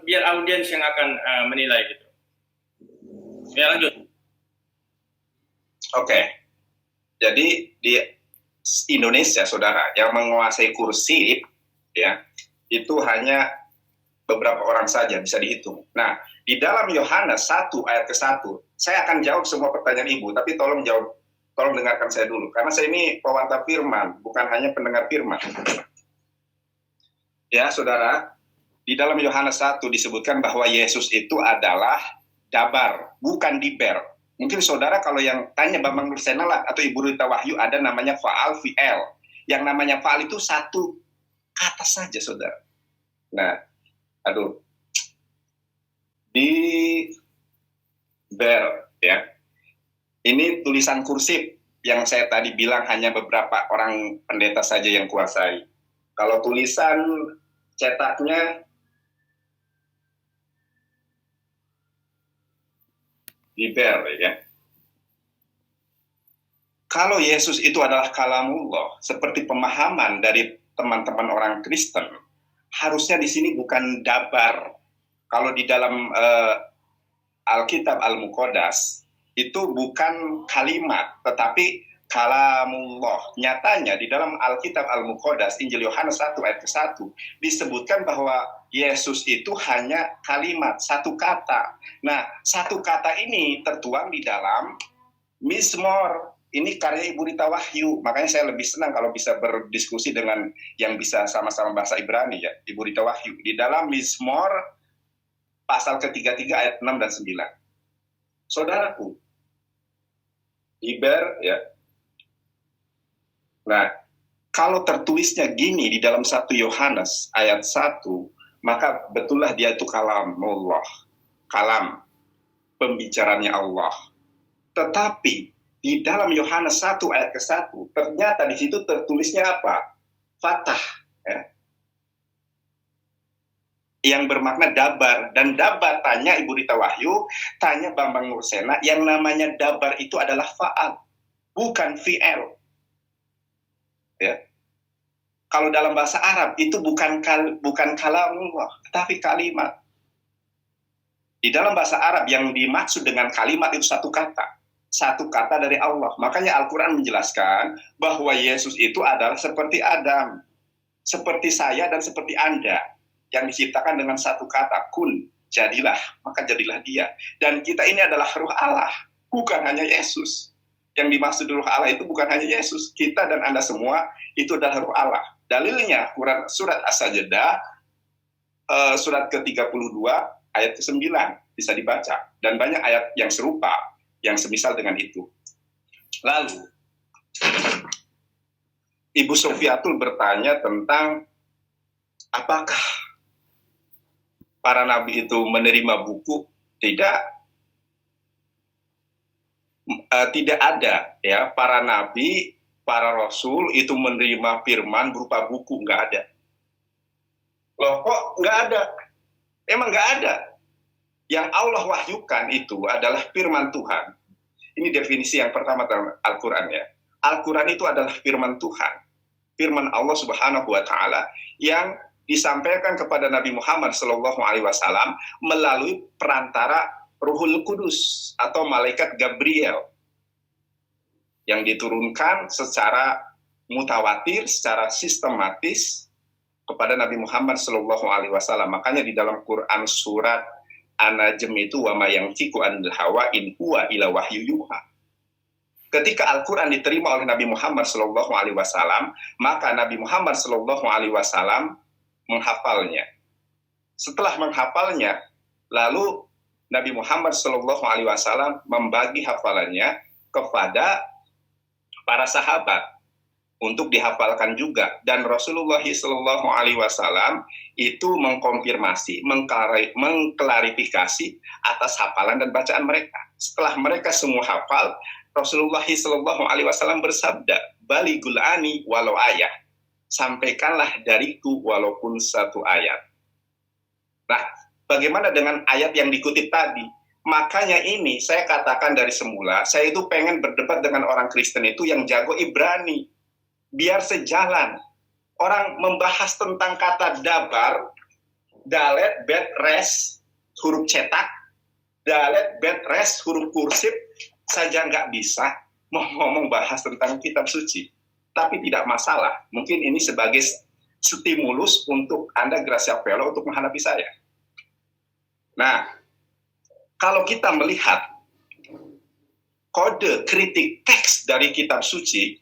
biar audiens yang akan menilai gitu. Ya lanjut. Oke. Jadi di Indonesia, saudara, yang menguasai kursi ya itu hanya beberapa orang saja, bisa dihitung. Nah, di dalam Yohanes 1 ayat ke-1, saya akan jawab semua pertanyaan Ibu, tapi tolong dengarkan saya dulu, karena saya ini pewarta firman, bukan hanya pendengar firman. Ya, saudara, di dalam Yohanes 1 disebutkan bahwa Yesus itu adalah dabar, bukan diber. Mungkin saudara kalau yang tanya Bambang Nursenala atau Ibu Rita Wahyu ada namanya faal, fi'el. Yang namanya faal itu satu kata saja, saudara. Nah, di ber ya, ini tulisan kursif yang saya tadi bilang hanya beberapa orang pendeta saja yang kuasai. Kalau tulisan cetaknya di ber ya. Kalau Yesus itu adalah kalamullah, seperti pemahaman dari teman-teman orang Kristen, harusnya di sini bukan dabar. Kalau di dalam Alkitab Al-Muqaddas itu bukan kalimat, tetapi kalamullah. Nyatanya di dalam Alkitab Al-Muqaddas, Injil Yohanes 1 ayat ke-1, disebutkan bahwa Yesus itu hanya kalimat, satu kata. Nah, satu kata ini tertuang di dalam Mizmor. Ini karya Ibu Rita Wahyu, makanya saya lebih senang kalau bisa berdiskusi dengan yang bisa sama-sama bahasa Ibrani ya, Ibu Rita Wahyu. Di dalam Mizmor pasal ke-33 ayat 6 dan 9. Saudaraku, Iber ya. Nah, kalau tertulisnya gini di dalam 1 Yohanes ayat 1, maka betullah dia itu kalamullah, kalam, pembicaranya Allah. Tetapi di dalam Yohanes 1 ayat ke-1, ternyata di situ tertulisnya apa? Fatah. Ya. Yang bermakna dabar. Dan dabar, tanya Ibu Rita Wahyu, tanya Bambang Nursena, yang namanya dabar itu adalah fa'al, bukan fi'el. Ya. Kalau dalam bahasa Arab, itu bukan kalamullah, tapi kalimat. Di dalam bahasa Arab, yang dimaksud dengan kalimat itu satu kata. Satu kata dari Allah. Makanya Al-Quran menjelaskan bahwa Yesus itu adalah seperti Adam, seperti saya dan seperti Anda, yang diciptakan dengan satu kata, kun, jadilah, maka jadilah dia. Dan kita ini adalah ruh Allah, bukan hanya Yesus. Yang dimaksud ruh Allah itu bukan hanya Yesus, kita dan Anda semua itu adalah ruh Allah. Dalilnya surat As-Sajdah, surat ke-32 ayat ke-9 bisa dibaca, dan banyak ayat yang serupa yang semisal dengan itu. Lalu Ibu Sofiatul bertanya tentang apakah para nabi itu menerima buku? Tidak ada ya, para nabi, para rasul itu menerima firman berupa buku, nggak ada. Loh kok nggak ada? Emang nggak ada. Yang Allah wahyukan itu adalah firman Tuhan. Ini definisi yang pertama dalam Al-Quran ya. Al-Quran itu adalah firman Tuhan. Firman Allah Subhanahu wa Ta'ala yang disampaikan kepada Nabi Muhammad SAW melalui perantara Ruhul Kudus atau malaikat Gabriel yang diturunkan secara mutawatir, secara sistematis kepada Nabi Muhammad SAW. Makanya di dalam Quran surat An-Najm itu wa ma yantiqu anil hawa in huwa illa wahyu yuha. Ketika Al-Quran diterima oleh Nabi Muhammad SAW, maka Nabi Muhammad SAW menghafalnya. Setelah menghafalnya, lalu Nabi Muhammad SAW membagi hafalannya kepada para sahabat untuk dihafalkan juga, dan Rasulullah SAW itu mengkonfirmasi, mengklarifikasi atas hafalan dan bacaan mereka. Setelah mereka semua hafal, Rasulullah SAW bersabda, "Balighul ani walau ayat." Sampaikanlah dariku walaupun satu ayat. Nah, bagaimana dengan ayat yang dikutip tadi? Makanya ini saya katakan dari semula, saya itu pengen berdebat dengan orang Kristen itu yang jago Ibrani. Biar sejalan. Orang membahas tentang kata dabar, dalet, bet, res, huruf cetak, dalet, bet, res, huruf kursif, saja nggak bisa mau ngomong bahas tentang kitab suci. Tapi tidak masalah. Mungkin ini sebagai stimulus untuk Anda Gracia Fellow untuk menghadapi saya. Nah, kalau kita melihat kode kritik teks dari kitab suci,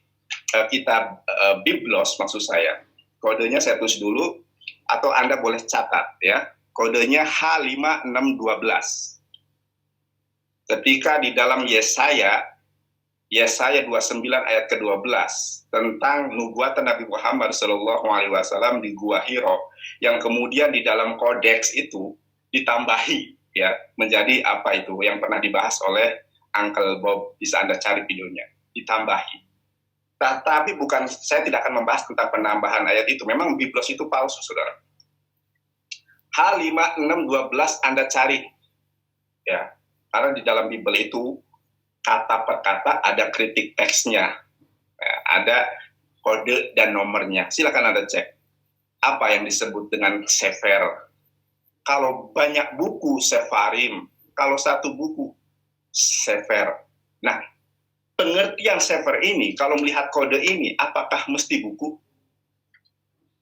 kitab Biblos maksud saya, kodenya saya tulis dulu, atau Anda boleh catat ya, kodenya H5612. Ketika di dalam Yesaya 29 ayat ke-12 tentang nubuatan Nabi Muhammad SAW di Gua Hiro, yang kemudian di dalam kodeks itu ditambahi ya menjadi apa itu yang pernah dibahas oleh Uncle Bob, bisa Anda cari videonya, ditambahi. Tapi bukan, saya tidak akan membahas tentang penambahan ayat itu. Memang Biblos itu palsu, saudara. H5612 Anda cari ya, karena di dalam Bible itu kata per kata ada kritik teksnya, ada kode dan nomornya. Silakan Anda cek apa yang disebut dengan sefer. Kalau banyak buku sefarim, kalau satu buku sefer. Nah, pengertian sefer ini, kalau melihat kode ini, apakah mesti buku?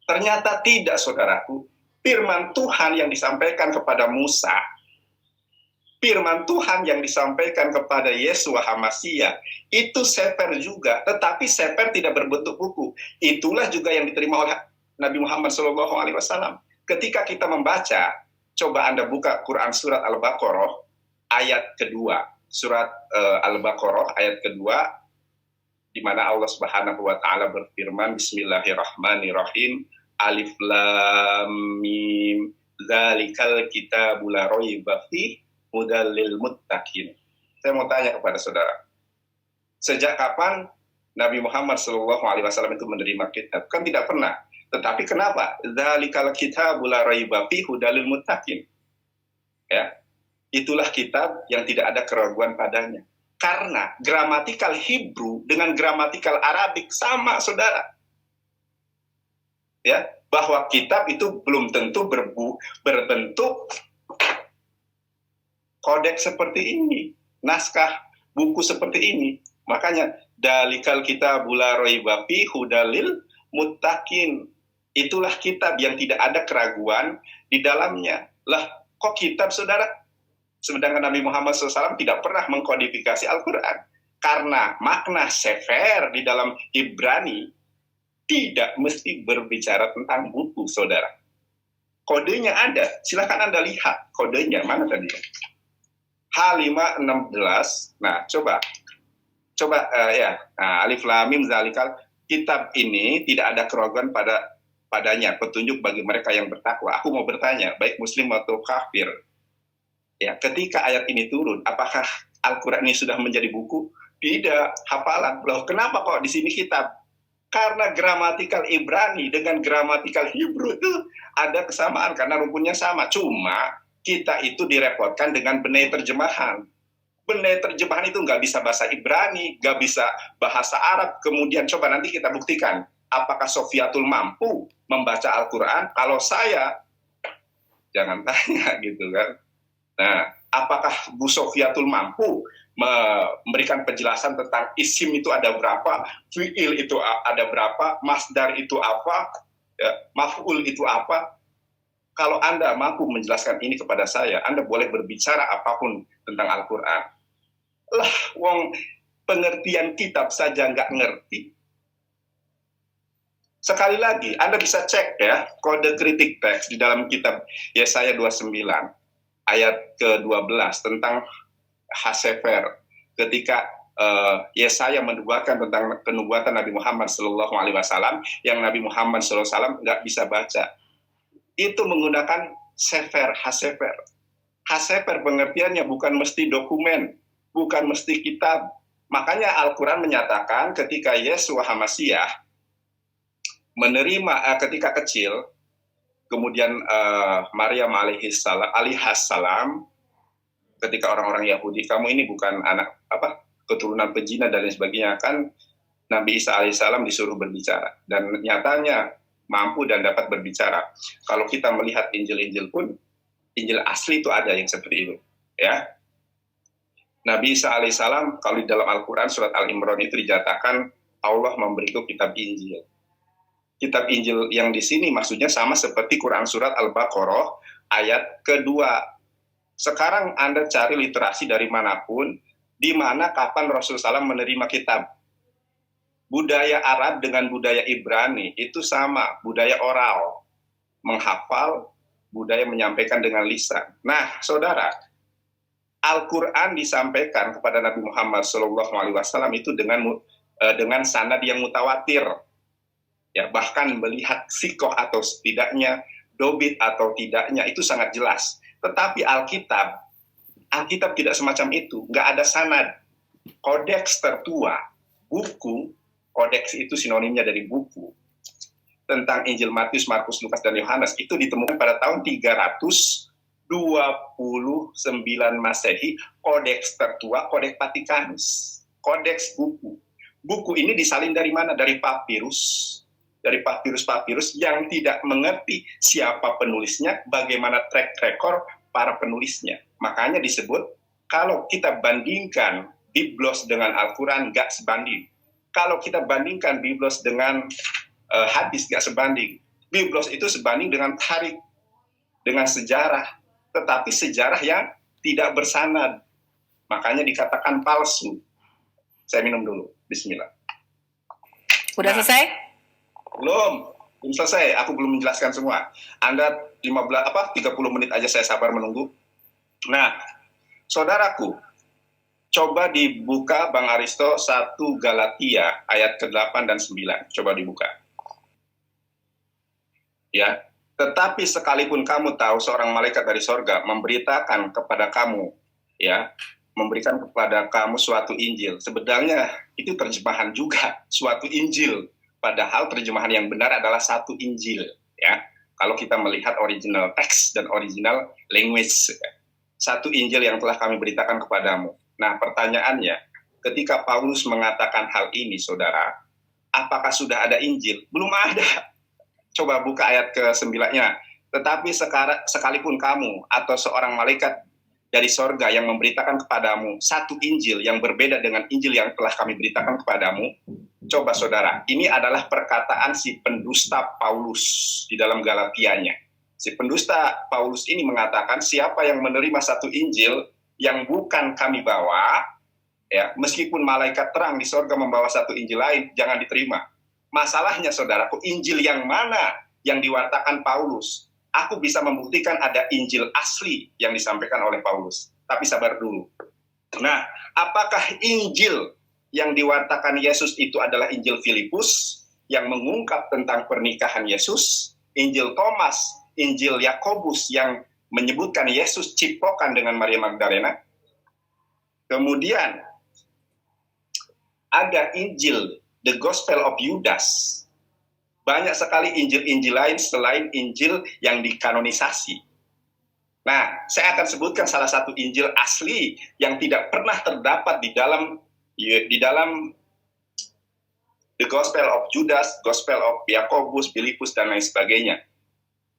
Ternyata tidak, saudaraku. Firman Tuhan yang disampaikan kepada Musa, firman Tuhan yang disampaikan kepada Yesua HaMasyiah, itu sefer juga, tetapi sefer tidak berbentuk buku. Itulah juga yang diterima oleh Nabi Muhammad SAW. Ketika kita membaca, coba Anda buka Quran surat Al-Baqarah ayat kedua. Surat Al-Baqarah ayat kedua, di mana Allah Subhanahu wa taala berfirman, Bismillahirrahmanirrahim, Alif Lam Mim, Dzalikal kitabul la raiba fihi hudal lil muttaqin. Saya mau tanya kepada saudara, sejak kapan Nabi Muhammad SAW itu menerima kitab? Kan tidak pernah. Tetapi kenapa? Dzalikal kitabul la raiba fihi hudal lil muttaqin. Ya. Itulah kitab yang tidak ada keraguan padanya. Karena gramatikal Hebrew dengan gramatikal Arabik sama, saudara. Ya, bahwa kitab itu belum tentu berbentuk kodeks seperti ini, naskah buku seperti ini. Makanya dalikal kitabul la raiba fihi hudalil muttaqin. Itulah kitab yang tidak ada keraguan di dalamnya. Lah, kok kitab, saudara? Sedangkan Nabi Muhammad SAW tidak pernah mengkodifikasi Al-Quran. Karena makna sefer di dalam Ibrani tidak mesti berbicara tentang buku, saudara. Kodenya ada, silakan Anda lihat kodenya, mana tadi? H516, nah coba ya, nah, Alif Lam Mim Dzalikal, kitab ini tidak ada keraguan padanya, petunjuk bagi mereka yang bertakwa. Aku mau bertanya, baik muslim atau kafir, ya, ketika ayat ini turun, apakah Al-Quran ini sudah menjadi buku? Tidak, hafalan. Loh, kenapa kok di sini kitab? Karena gramatikal Ibrani dengan gramatikal Hebrew itu ada kesamaan karena rukunnya sama. Cuma kita itu direpotkan dengan benai terjemahan. Benai terjemahan itu nggak bisa bahasa Ibrani, nggak bisa bahasa Arab. Kemudian coba nanti kita buktikan, apakah Sofiatul mampu membaca Al-Quran? Kalau saya, jangan tanya gitu kan. Nah, apakah Bu Sofiatul mampu memberikan penjelasan tentang isim itu ada berapa, fi'il itu ada berapa, masdar itu apa, ya, maf'ul itu apa? Kalau Anda mampu menjelaskan ini kepada saya, Anda boleh berbicara apapun tentang Al-Quran. Lah, wong pengertian kitab saja nggak ngerti. Sekali lagi, Anda bisa cek ya, kode kritik teks di dalam kitab Yesaya 29, ayat ke-12 tentang Hasefer. Ketika Yesaya menubuatkan tentang kenubuatan Nabi Muhammad SAW, yang Nabi Muhammad SAW nggak bisa baca. Itu menggunakan sefer, Hasefer. Hasefer pengertiannya bukan mesti dokumen, bukan mesti kitab. Makanya Al-Quran menyatakan ketika Yesua HaMasyiah menerima ketika kecil, kemudian Maryam alaihassalam ketika orang-orang Yahudi, kamu ini bukan anak keturunan pezina dan lain sebagainya, kan Nabi Isa alaihissalam disuruh berbicara dan nyatanya mampu dan dapat berbicara. Kalau kita melihat Injil-Injil pun, Injil asli itu ada yang seperti itu, ya. Nabi Isa alaihissalam kalau di dalam Al-Quran surat Al-Imran itu dinyatakan Allah memberiku kitab Injil. Kitab Injil yang di sini maksudnya sama seperti Quran surat Al-Baqarah ayat kedua. Sekarang Anda cari literasi dari manapun, di mana kapan Rasulullah SAW menerima kitab. Budaya Arab dengan budaya Ibrani itu sama, budaya oral, menghafal, budaya menyampaikan dengan lisan. Nah, saudara, Al-Quran disampaikan kepada Nabi Muhammad SAW itu dengan sanad yang mutawatir, ya, bahkan melihat sikoh atau setidaknya dobit atau tidaknya itu sangat jelas. Tetapi Alkitab tidak semacam itu, nggak ada sanad. Kodeks tertua, buku. Kodeks itu sinonimnya dari buku. Tentang Injil Matius, Markus, Lukas, dan Yohanes itu ditemukan pada tahun 329 Masehi. Kodeks tertua, Kodeks Vatikanus. Kodeks buku. Buku ini disalin dari mana? Dari papirus. Dari papirus-papirus yang tidak mengerti siapa penulisnya, bagaimana track record para penulisnya. Makanya disebut, kalau kita bandingkan Biblos dengan Al-Quran, nggak sebanding. Kalau kita bandingkan Biblos dengan hadis, nggak sebanding. Biblos itu sebanding dengan tarikh, dengan sejarah, tetapi sejarah yang tidak bersanad. Makanya dikatakan palsu. Saya minum dulu. Bismillah. Udah selesai? Belum selesai. Aku belum menjelaskan semua. Anda 30 menit aja saya sabar menunggu. Nah, saudaraku, coba dibuka Bang Aristo 1 Galatia ayat ke-8 dan 9. Coba dibuka. Ya, tetapi sekalipun kamu tahu seorang malaikat dari sorga memberitakan kepada kamu, ya, memberikan kepada kamu suatu Injil. Sebenarnya itu terjemahan juga, suatu Injil. Padahal terjemahan yang benar adalah satu Injil, ya. Kalau kita melihat original text dan original language, satu Injil yang telah kami beritakan kepadamu. Nah, pertanyaannya, ketika Paulus mengatakan hal ini, saudara, apakah sudah ada Injil? Belum ada. Coba buka ayat ke-9-nya. Tetapi sekalipun kamu atau seorang malaikat dari sorga yang memberitakan kepadamu satu Injil yang berbeda dengan Injil yang telah kami beritakan kepadamu, coba saudara, ini adalah perkataan si pendusta Paulus di dalam Galatianya. Si pendusta Paulus ini mengatakan siapa yang menerima satu Injil yang bukan kami bawa, ya, meskipun malaikat terang di sorga membawa satu Injil lain, jangan diterima. Masalahnya saudaraku, Injil yang mana yang diwartakan Paulus? Aku bisa membuktikan ada Injil asli yang disampaikan oleh Paulus. Tapi sabar dulu. Nah, apakah Injil yang diwartakan Yesus itu adalah Injil Filipus yang mengungkap tentang pernikahan Yesus, Injil Thomas, Injil Yakobus yang menyebutkan Yesus cipokan dengan Maria Magdalena? Kemudian ada Injil, The Gospel of Judas. Banyak sekali Injil-Injil lain selain Injil yang dikanonisasi. Nah, saya akan sebutkan salah satu Injil asli yang tidak pernah terdapat di dalam The Gospel of Judas, Gospel of Yakobus, Filipus, dan lain sebagainya.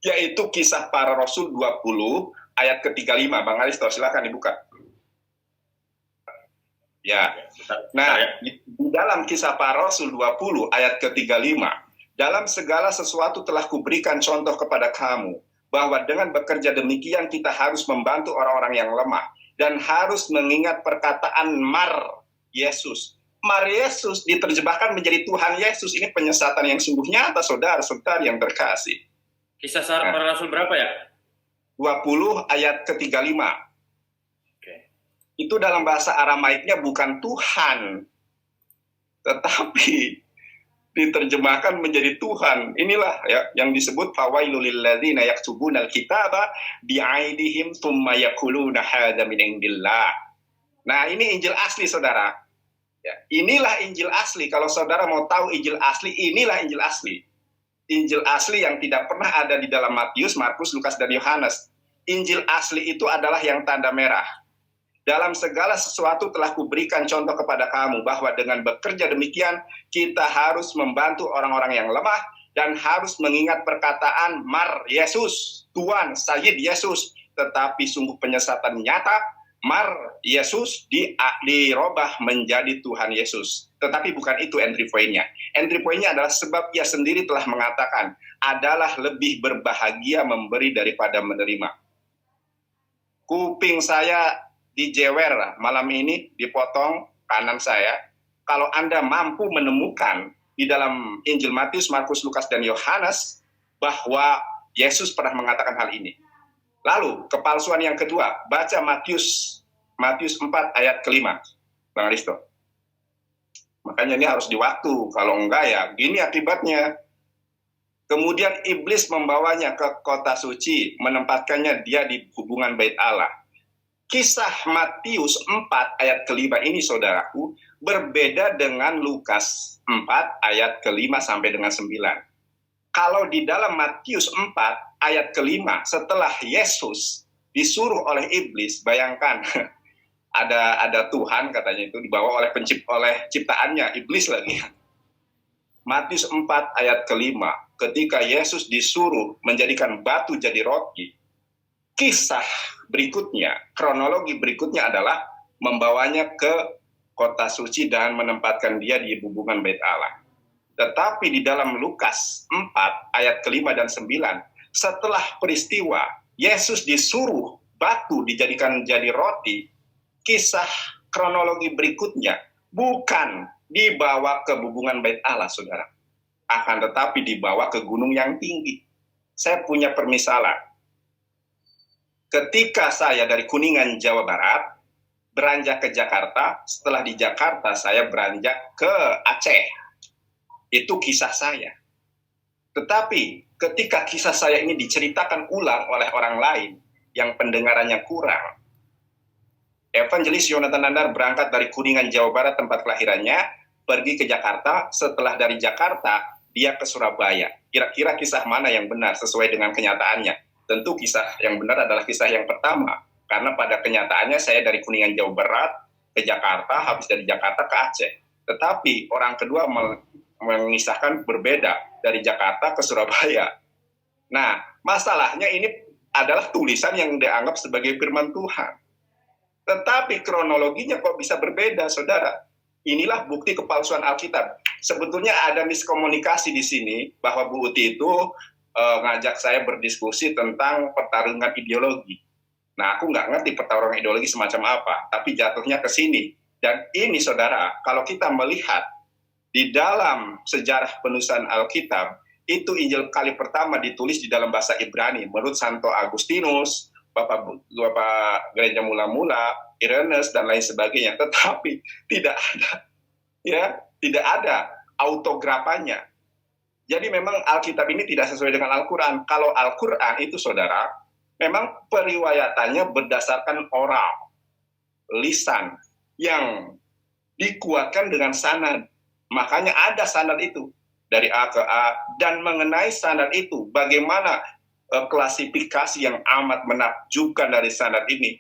Yaitu Kisah Para Rasul 20 ayat ke-35. Bang Aristo, silakan dibuka. Ya. Nah, di dalam Kisah Para Rasul 20 ayat ke-35, dalam segala sesuatu telah kuberikan contoh kepada kamu, bahwa dengan bekerja demikian kita harus membantu orang-orang yang lemah, dan harus mengingat perkataan Mar Yesus. Mar Yesus diterjemahkan menjadi Tuhan Yesus. Ini penyesatan yang sungguh nyata, saudara-saudara yang terkasih. Kisah Para Rasul berapa ya? 20 ayat ke-35. Oke. Itu dalam bahasa Aramaiknya bukan Tuhan, tetapi diterjemahkan menjadi Tuhan. Inilah ya yang disebut fawailul lil ladzina yaktubunal kitaba bi'aidihim tsumma yaquluna hadza min indillah. Nah, ini Injil asli, saudara. Ya, inilah Injil asli. Kalau saudara mau tahu Injil asli, inilah Injil asli. Injil asli yang tidak pernah ada di dalam Matius, Markus, Lukas, dan Yohanes. Injil asli itu adalah yang tanda merah. dalam segala sesuatu telah kuberikan contoh kepada kamu, bahwa dengan bekerja demikian, kita harus membantu orang-orang yang lemah, dan harus mengingat perkataan Mar Yesus, Tuhan Sayyid Yesus, tetapi sungguh penyesatan nyata, Mar Yesus dirubah menjadi Tuhan Yesus. Tetapi bukan itu entry point-nya. Entry point-nya adalah sebab ia sendiri telah mengatakan, adalah lebih berbahagia memberi daripada menerima. Kuping saya dijewer malam ini, dipotong kanan saya. Kalau Anda mampu menemukan di dalam Injil Matius, Markus, Lukas, dan Yohanes bahwa Yesus pernah mengatakan hal ini. Lalu, kepalsuan yang kedua, baca Matius 4 ayat ke-5, Bang Aristo. Makanya ini harus di waktu, kalau enggak ya gini akibatnya. Kemudian iblis membawanya ke kota suci, menempatkannya dia di hubungan bait Allah. Kisah Matius 4 ayat ke-5 ini, saudaraku, berbeda dengan Lukas 4 ayat ke-5 sampai dengan 9. Kalau di dalam Matius 4 ayat ke-5, setelah Yesus disuruh oleh iblis, bayangkan, ada Tuhan katanya itu, dibawa oleh ciptaannya, iblis lagi. Matius 4 ayat ke-5, ketika Yesus disuruh menjadikan batu jadi roti, kisah berikutnya, kronologi berikutnya adalah membawanya ke kota suci dan menempatkan dia di hubungan bait Allah. Tetapi di dalam Lukas 4 ayat ke-5 dan 9, setelah peristiwa Yesus disuruh batu dijadikan jadi roti, kisah kronologi berikutnya bukan dibawa ke hubungan bait Allah, saudara. Akan tetapi dibawa ke gunung yang tinggi. Saya punya permisalan. Ketika saya dari Kuningan, Jawa Barat, beranjak ke Jakarta, setelah di Jakarta saya beranjak ke Aceh. Itu kisah saya. Tetapi ketika kisah saya ini diceritakan ulang oleh orang lain yang pendengarannya kurang, Evangelis Yonatan Nandar berangkat dari Kuningan, Jawa Barat, tempat kelahirannya, pergi ke Jakarta. Setelah dari Jakarta, dia ke Surabaya. Kira-kira kisah mana yang benar sesuai dengan kenyataannya? Tentu kisah yang benar adalah kisah yang pertama. Karena pada kenyataannya saya dari Kuningan, Jawa Barat ke Jakarta, habis dari Jakarta ke Aceh. Tetapi orang kedua mengisahkan berbeda, dari Jakarta ke Surabaya. Nah, masalahnya ini adalah tulisan yang dianggap sebagai firman Tuhan. Tetapi kronologinya kok bisa berbeda, saudara? Inilah bukti kepalsuan Alkitab. Sebetulnya ada miskomunikasi di sini, bahwa Bu Uti itu ngajak saya berdiskusi tentang pertarungan ideologi. Nah, aku nggak ngerti pertarungan ideologi semacam apa, tapi jatuhnya ke sini. Dan ini, saudara, kalau kita melihat di dalam sejarah penulisan Alkitab, itu Injil kali pertama ditulis di dalam bahasa Ibrani, menurut Santo Agustinus, Bapak Gereja Mula-Mula, Irenaeus, dan lain sebagainya. Tetapi tidak ada autografannya. Jadi memang Alkitab ini tidak sesuai dengan Al-Quran. Kalau Al-Quran itu, saudara, memang periwayatannya berdasarkan oral, lisan, yang dikuatkan dengan sanad. Makanya ada sanad itu, dari A ke A. Dan mengenai sanad itu, bagaimana klasifikasi yang amat menakjubkan dari sanad ini.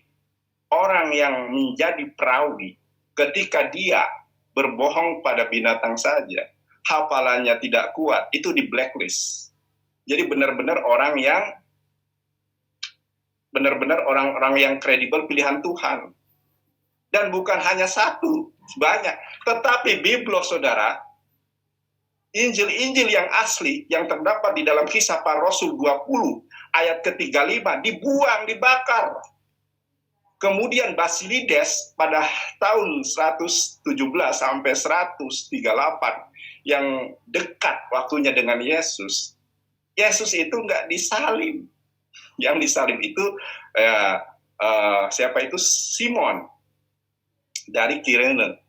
Orang yang menjadi perawi, ketika dia berbohong pada binatang saja, hafalannya tidak kuat, itu di blacklist. Jadi benar-benar orang yang kredibel pilihan Tuhan. Dan bukan hanya satu, banyak. Tetapi Biblos, saudara, Injil-Injil yang asli, yang terdapat di dalam Kisah Para Rasul 20, ayat ke-35, dibuang, dibakar. Kemudian Basilides pada tahun 117 sampai 138, yang dekat waktunya dengan Yesus, Yesus itu nggak disalib. Yang disalib itu, siapa itu? Simon, dari Kirene.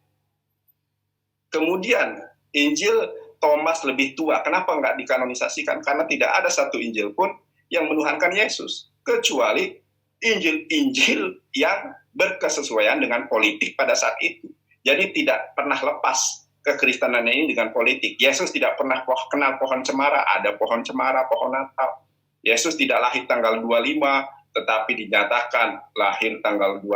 Kemudian Injil Thomas lebih tua. Kenapa nggak dikanonisasikan? Karena tidak ada satu Injil pun yang menuhankan Yesus, kecuali Injil-Injil yang berkesesuaian dengan politik pada saat itu. Jadi tidak pernah lepas kekristenan ini dengan politik. Yesus tidak pernah kenal pohon cemara, ada pohon cemara, pohon Natal. Yesus tidak lahir tanggal 25, tetapi dinyatakan lahir tanggal 25.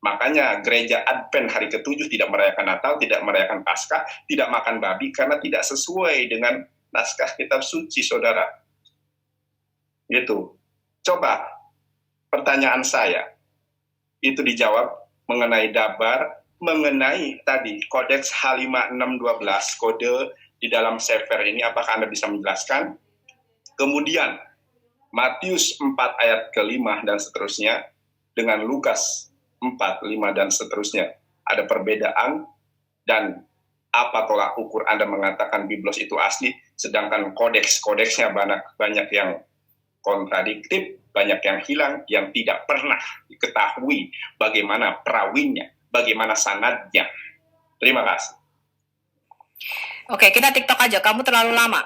Makanya gereja Advent hari ke-7 tidak merayakan Natal, tidak merayakan Paskah, tidak makan babi karena tidak sesuai dengan naskah kitab suci, saudara. Gitu. Coba pertanyaan saya itu dijawab mengenai dabar, mengenai tadi kodeks H5612, kode di dalam Sefer ini, apakah Anda bisa menjelaskan? Kemudian Matius 4 ayat ke-5 dan seterusnya dengan Lukas 4, 5 dan seterusnya. Ada perbedaan, dan apa tolak ukur Anda mengatakan Biblos itu asli, sedangkan kodeksnya banyak yang kontradiktif, banyak yang hilang, yang tidak pernah diketahui bagaimana perawinnya, bagaimana sanadnya. Terima kasih. Oke, kita TikTok aja. Kamu terlalu lama.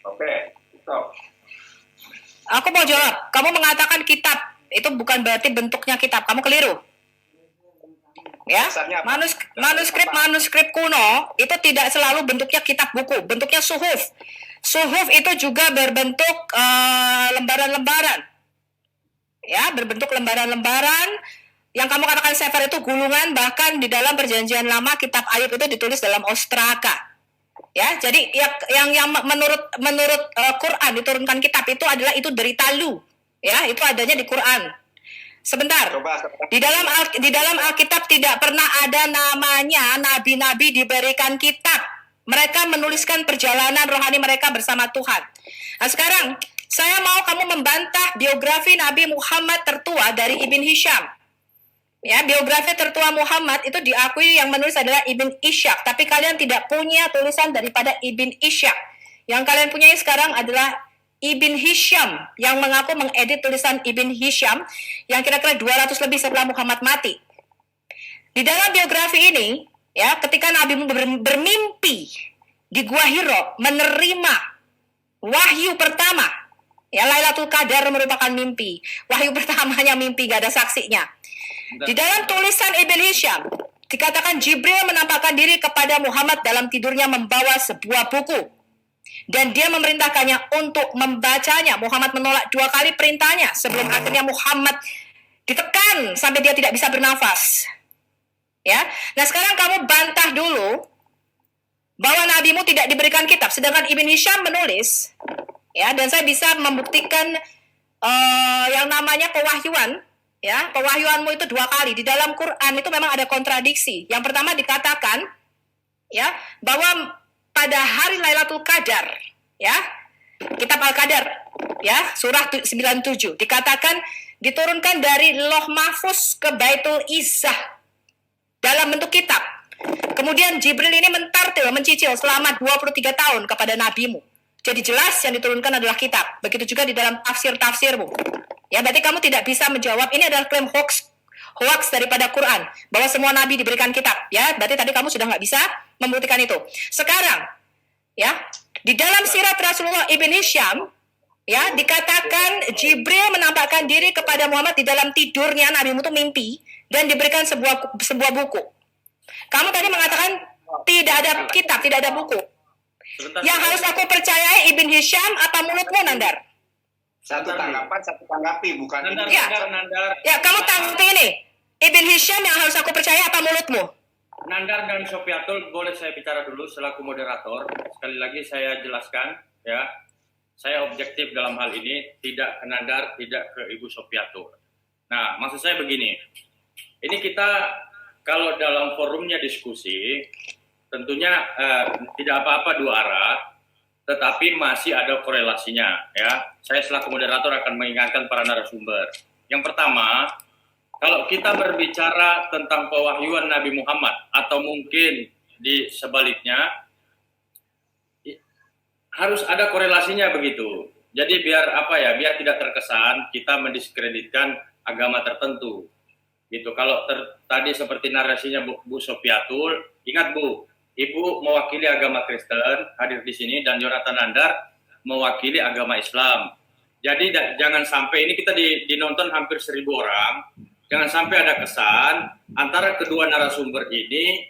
Oke, TikTok. Aku mau jawab. Kamu mengatakan kitab itu bukan berarti bentuknya kitab. Kamu keliru. Ya, manuskrip kuno itu tidak selalu bentuknya kitab buku. Bentuknya suhuf. Suhuf itu juga berbentuk lembaran-lembaran. Ya, berbentuk lembaran-lembaran. Yang kamu katakan sefer itu gulungan, bahkan di dalam Perjanjian Lama kitab Ayub itu ditulis dalam ostraka. Ya, jadi yang menurut Quran diturunkan kitab itu adalah itu derita lu. Ya, itu adanya di Quran. Sebentar. Di dalam Alkitab tidak pernah ada namanya nabi-nabi diberikan kitab. Mereka menuliskan perjalanan rohani mereka bersama Tuhan. Nah, sekarang saya mau kamu membantah biografi Nabi Muhammad tertua dari Ibn Hisham. Ya, biografi tertua Muhammad itu diakui yang menulis adalah Ibn Ishaq, tapi kalian tidak punya tulisan daripada Ibn Ishaq. Yang kalian punya sekarang adalah Ibn Hisham yang mengaku mengedit tulisan Ibn Hisham yang kira-kira 200 lebih setelah Muhammad mati. Di dalam biografi ini, ya, ketika Nabi bermimpi di Gua Hiro menerima wahyu pertama, ya, Lailatul Qadar merupakan mimpi. Wahyu pertamanya mimpi, gak ada saksinya. Di dalam tulisan Ibn Hisham dikatakan Jibril menampakkan diri kepada Muhammad dalam tidurnya membawa sebuah buku. Dan dia memerintahkannya untuk membacanya. Muhammad menolak 2 kali perintahnya sebelum akhirnya Muhammad ditekan sampai dia tidak bisa bernafas. Ya, nah sekarang kamu bantah dulu bahwa nabimu tidak diberikan kitab, sedangkan Ibn Hisham menulis, ya, dan saya bisa membuktikan yang namanya pewahyuan. Ya, pewahyuanmu itu 2 kali di dalam Quran itu memang ada kontradiksi. Yang pertama dikatakan, ya, bahwa pada hari Lailatul Qadar, ya, kitab Al-Qadar, ya, surah 97 dikatakan diturunkan dari Loh Mahfuz ke Baitul Izzah dalam bentuk kitab. Kemudian Jibril ini mencicil selama 23 tahun kepada nabimu. Jadi jelas yang diturunkan adalah kitab. Begitu juga di dalam tafsir-tafsirmu. Ya, berarti kamu tidak bisa menjawab ini adalah klaim hoax daripada Quran bahwa semua nabi diberikan kitab. Ya, berarti tadi kamu sudah nggak bisa membuktikan itu. Sekarang, ya, di dalam sirat Rasulullah Ibn Hisham, ya, dikatakan Jibril menampakkan diri kepada Muhammad di dalam tidurnya, nabimu itu mimpi dan diberikan sebuah buku. Kamu tadi mengatakan tidak ada kitab, tidak ada buku. Yang harus aku percayai Ibn Hisham apa mulutmu, Nandar? Satu tanggapan, satu tanggapi, bukan Nandar, ini. Nandar. Ya, kamu tanggapi ini. Ibn Hisham yang harus aku percaya apa mulutmu? Nandar dan Sofiatul, boleh saya bicara dulu selaku moderator. Sekali lagi saya jelaskan, ya. Saya objektif dalam hal ini, tidak ke Nandar, tidak ke Ibu Sofiatul. Nah, maksud saya begini. Ini kita kalau dalam forumnya diskusi, tentunya tidak apa-apa 2 arah, tetapi masih ada korelasinya, ya. Saya selaku moderator akan mengingatkan para narasumber. Yang pertama, kalau kita berbicara tentang pewahyuan Nabi Muhammad atau mungkin di sebaliknya, harus ada korelasinya begitu. Jadi biar tidak terkesan kita mendiskreditkan agama tertentu. Gitu. Kalau tadi seperti narasinya Bu Sofiatul, ingat Bu, Ibu mewakili agama Kristen hadir di sini dan Jonathan Nandar mewakili agama Islam. Jadi jangan sampai ini kita dinonton hampir 1.000 orang, jangan sampai ada kesan antara kedua narasumber ini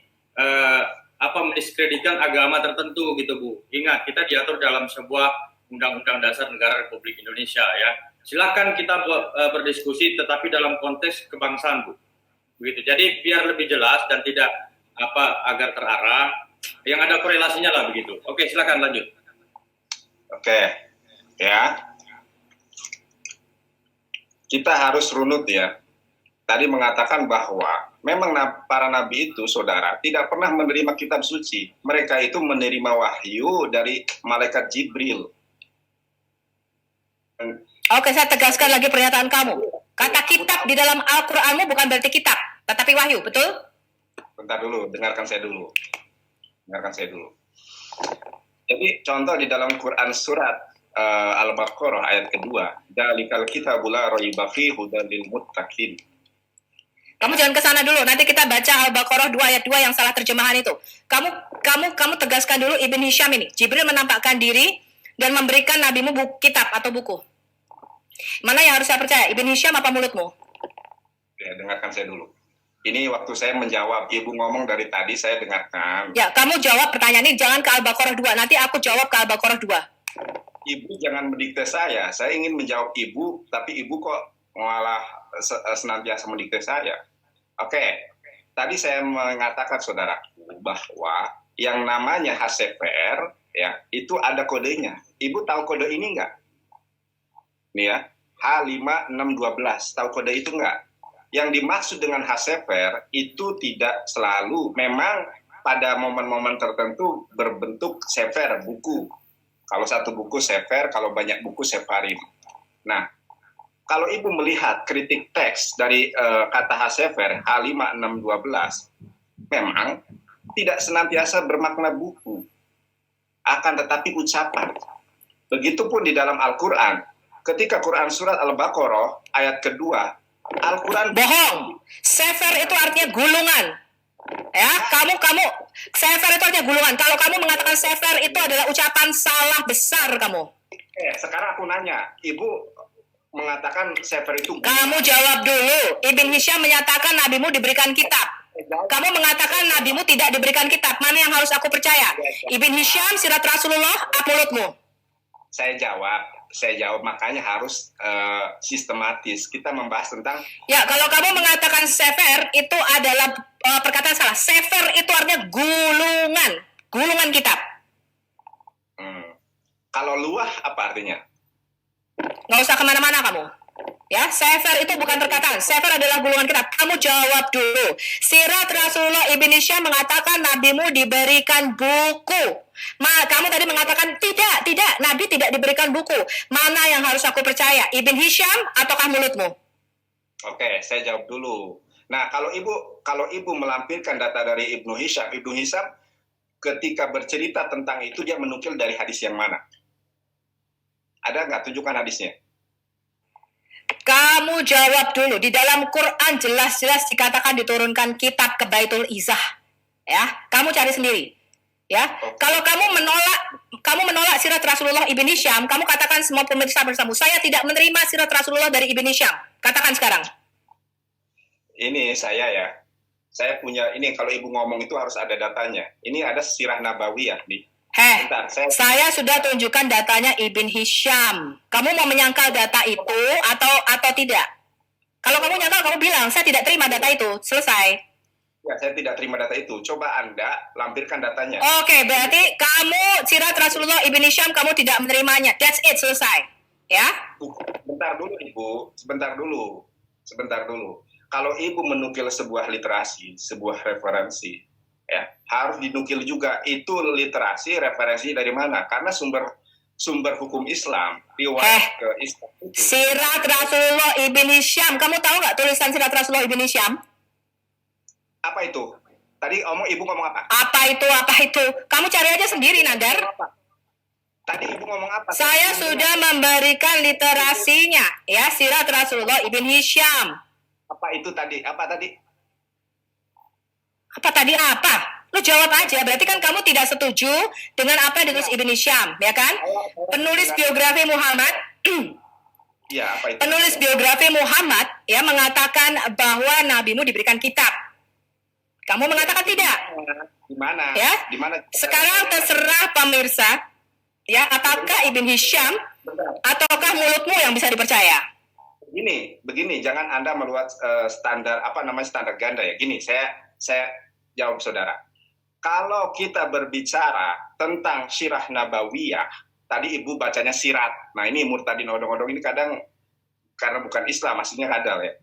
mendiskreditkan agama tertentu gitu Bu. Ingat kita diatur dalam sebuah Undang-Undang Dasar Negara Republik Indonesia ya. Silakan kita berdiskusi tetapi dalam konteks kebangsaan Bu. begitu. Jadi biar lebih jelas dan tidak agar terarah, yang ada korelasinya lah begitu. Oke, silakan lanjut. Oke, ya. Kita harus runut ya. Tadi mengatakan bahwa memang para nabi itu, saudara, tidak pernah menerima kitab suci. Mereka itu menerima wahyu dari malaikat Jibril. Oke, saya tegaskan lagi pernyataan kamu. Kata kitab di dalam Al-Qur'anmu bukan berarti kitab, tetapi wahyu, betul? Bentar dulu, dengarkan saya dulu. Jadi contoh di dalam Quran surat Al-Baqarah ayat kedua, "Dzalikal kitabu la raiba fihi hudan lil muttaqin." Kamu jangan ke sana dulu. Nanti kita baca Al-Baqarah 2 ayat 2 yang salah terjemahan itu. Kamu tegaskan dulu Ibn Hisham ini. Jibril menampakkan diri dan memberikan nabimu kitab atau buku. Mana yang harus saya percaya? Ibn Hisham apa mulutmu? Ya, dengarkan saya dulu. Ini waktu saya menjawab, Ibu ngomong dari tadi saya dengarkan. Ya, kamu jawab pertanyaan ini, jangan ke Al-Baqarah 2. Nanti aku jawab ke Al-Baqarah 2. Ibu jangan mendikte saya. Saya ingin menjawab Ibu, tapi Ibu kok malah senantiasa mendikte saya. Oke, tadi saya mengatakan saudaraku bahwa yang namanya HCFR ya itu ada kodenya. Ibu tahu kode ini nggak? Nih ya, H5612. Tahu kode itu nggak? Yang dimaksud dengan HCFR itu tidak selalu, memang pada momen-momen tertentu berbentuk sefer, buku. Kalau satu buku sefer, kalau banyak buku sefarim. Nah, kalau Ibu melihat kritik teks dari kata HCFR H5612, memang tidak senantiasa bermakna buku, akan tetapi ucapan. Begitupun di dalam Al-Quran, ketika Quran surat Al-Baqarah ayat kedua, Al-Quran bohong. Sefer itu artinya gulungan. Ya, kamu sefer itu artinya gulungan. Kalau kamu mengatakan sefer itu adalah ucapan salah besar kamu. Sekarang aku nanya, Ibu mengatakan sefer itu gulungan. Kamu jawab dulu. Ibn Hisham menyatakan nabimu diberikan kitab. Kamu mengatakan nabimu tidak diberikan kitab. Mana yang harus aku percaya? Ibn Hisham, sirat Rasulullah, apa mulutmu? Saya jawab, makanya harus sistematis. Kita membahas tentang... Ya, kalau kamu mengatakan sefer, itu adalah perkataan salah. Sefer itu artinya gulungan kitab. Kalau luah, apa artinya? Nggak usah kemana-mana kamu. Ya, sefer itu bukan perkataan. Sefer adalah gulungan kitab. Kamu jawab dulu. Sirat Rasulullah Ibn Hisham mengatakan nabimu diberikan buku. Kamu tadi mengatakan tidak, nabi tidak diberikan buku. Mana yang harus aku percaya? Ibn Hisham ataukah mulutmu? Oke, saya jawab dulu. Nah, kalau ibu melampirkan data dari Ibnu Hisham ketika bercerita tentang itu dia menukil dari hadis yang mana? Ada nggak? Tunjukkan hadisnya. Kamu jawab dulu. Di dalam Quran jelas-jelas dikatakan diturunkan kitab ke Baitul Izzah. Ya, kamu cari sendiri. Ya, kalau kamu menolak sirat Rasulullah Ibn Hisham, kamu katakan semua pemirsa bersama, saya tidak menerima sirat Rasulullah dari Ibn Hisham. Katakan sekarang. Ini saya punya ini, kalau ibu ngomong itu harus ada datanya. Ini ada sirah nabawiyah nih. Bentar, saya sudah tunjukkan datanya Ibn Hisham. Kamu mau menyangkal data itu atau tidak? Kalau kamu nyangkal, kamu bilang saya tidak terima data itu. Selesai. Ya, saya tidak terima data itu. Coba Anda lampirkan datanya. Oke, berarti kamu sirat Rasulullah Ibn Hisham kamu tidak menerimanya. That's it, selesai. Ya? Sebentar dulu, Ibu. Sebentar dulu. Kalau Ibu menukil sebuah literasi, sebuah referensi, ya harus dinukil juga itu literasi, referensi dari mana? Karena sumber hukum Islam, riwayat ke Islam itu. Sirat Rasulullah Ibn Hisham. Kamu tahu nggak tulisan sirat Rasulullah Ibn Hisham? Apa itu? Tadi Ibu ngomong apa? Apa itu? Kamu cari aja sendiri, Nadar. Tadi Ibu ngomong apa? Saya sudah memberikan literasinya, ya, sirat Rasulullah Ibn Hisham. Apa itu tadi? Apa tadi? Apa tadi apa? Lu jawab aja. Berarti kan kamu tidak setuju dengan apa yang ditulis Ibn Hisham, ya kan? Penulis biografi Muhammad. Ya, apa itu? Penulis biografi Muhammad ya mengatakan bahwa nabimu diberikan kitab. Kamu mengatakan tidak. Di mana? Ya. Di mana? Sekarang terserah pemirsa. Ya, apakah Ibn Hisham ataukah mulutmu yang bisa dipercaya? begini, jangan Anda meluat standar standar ganda ya. Gini, saya jawab saudara. Kalau kita berbicara tentang sirah nabawiyah, tadi Ibu bacanya sirat. Nah, ini murtadin odong-odong ini kadang karena bukan Islam, maksudnya kadal ya.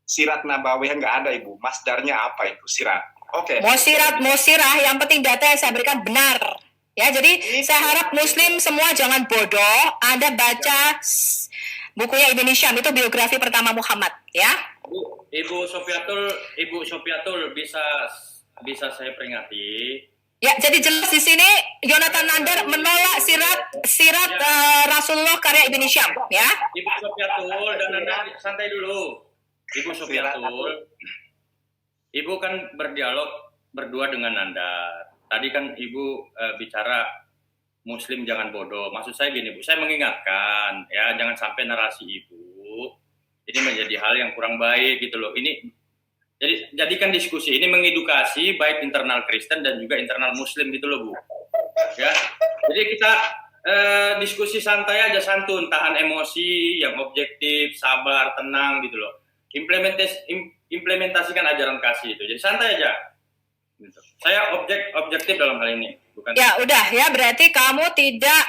Sirat nabawiyah nggak ada, Ibu. Masdarnya apa itu sirat? Oke. Mau sirah, yang penting data yang saya berikan benar. Ya, jadi saya harap Muslim semua jangan bodoh. Anda baca bukunya Ibn Hisham, itu biografi pertama Muhammad, ya. Ibu Sofiatul bisa saya peringati. Ya, jadi jelas di sini Yonatan Nandar menolak sirat Rasulullah karya Ibn Hisham, ya. Ibu Sofiatul dan Anda santai dulu. Ibu Sofiatul, Ibu kan berdialog berdua dengan Anda. Tadi kan Ibu bicara Muslim jangan bodoh. Maksud saya gini, Bu, saya mengingatkan ya, jangan sampai narasi Ibu ini menjadi hal yang kurang baik gitu loh. Ini jadikan diskusi ini mengedukasi baik internal Kristen dan juga internal Muslim gitu loh, Bu. Ya. Jadi kita diskusi santai aja, santun, tahan emosi, yang objektif, sabar, tenang gitu loh. Implementasikan ajaran kasih itu. Jadi santai aja. Gitu. Saya objektif dalam hal ini, bukan. Ya udah ya, berarti kamu tidak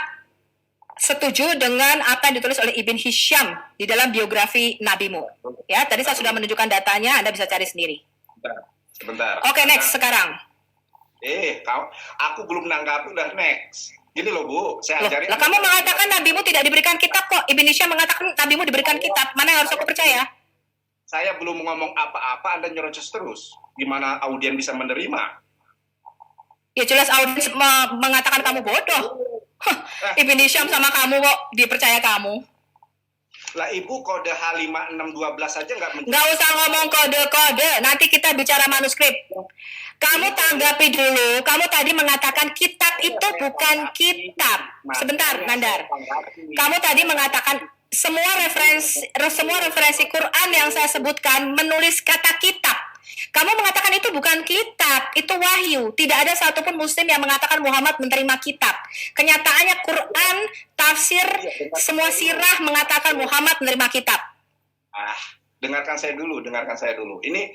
setuju dengan apa yang ditulis oleh Ibn Hisham di dalam biografi nabimu. Ya, tadi saya sudah menunjukkan datanya, Anda bisa cari sendiri. Sebentar. Oke, next sekarang. Aku belum nanggapi, udah next. Gini loh, Bu, saya ajari. Kamu mengatakan nabimu tidak diberikan kitab kok. Ibn Hisham mengatakan nabimu diberikan kitab. Mana yang harus aku percaya? Saya belum ngomong apa-apa, Anda nyerocos terus. Gimana audien bisa menerima? Ya jelas audiens mengatakan kamu bodoh. Ibn Hisham sama kamu kok dipercaya kamu. Lah Ibu kode H5612 aja nggak usah ngomong kode-kode. Nanti kita bicara manuskrip. Kamu tanggapi dulu. Kamu tadi mengatakan kitab itu bukan kitab. Sebentar, Nandar. Kamu tadi mengatakan semua referensi Quran yang saya sebutkan menulis kata kitab. Kamu mengatakan itu bukan kitab, itu wahyu. Tidak ada satupun Muslim yang mengatakan Muhammad menerima kitab. Kenyataannya Quran, tafsir, semua sirah mengatakan Muhammad menerima kitab. Dengarkan saya dulu. Ini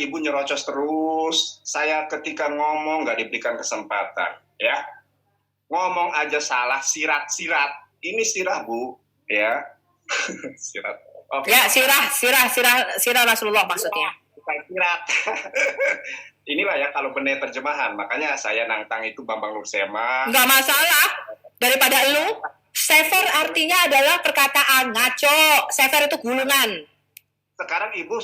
Ibu nyerocos terus. Saya ketika ngomong nggak diberikan kesempatan, ya. Ngomong aja salah, sirat. Ini sirah, Bu. Ya, sirat. Okay. Ya, sirah Rasulullah maksudnya. Bukan sirat. Inilah ya kalau benar terjemahan. Makanya saya nantang itu Bambang Nursema. Nggak masalah. Daripada lu, sefer artinya adalah perkataan ngaco. Sefer itu gulungan. Sekarang Ibu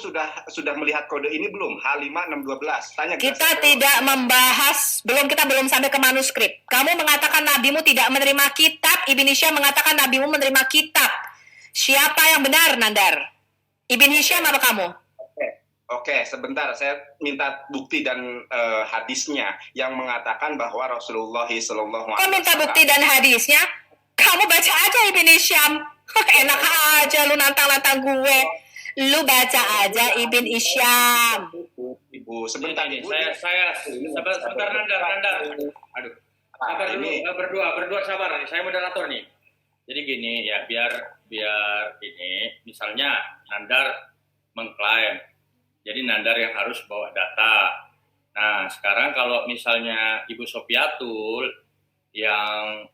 sudah melihat kode ini belum? H5612. Tanya kita tidak membahas, kita belum sampai ke manuskrip. Kamu mengatakan nabimu tidak menerima kitab, Ibn Hisham mengatakan nabimu menerima kitab. Siapa yang benar, Nandar? Ibn Hisham apa kamu? Oke, sebentar. Saya minta bukti dan hadisnya yang mengatakan bahwa Rasulullah SAW. Kau minta bukti dan hadisnya? Kamu baca aja Ibn Hisham. Enak aja lu nantang-nantang gue. Lu baca aja Ibn Hisham. Ibu, sebentar ini. Saya sebentar Nandar. Aduh. Sabar dulu, berdua sabar nih. Saya moderator nih. Jadi gini ya, biar ini misalnya Nandar mengklaim. Jadi Nandar yang harus bawa data. Nah, sekarang kalau misalnya Ibu Sofiatul yang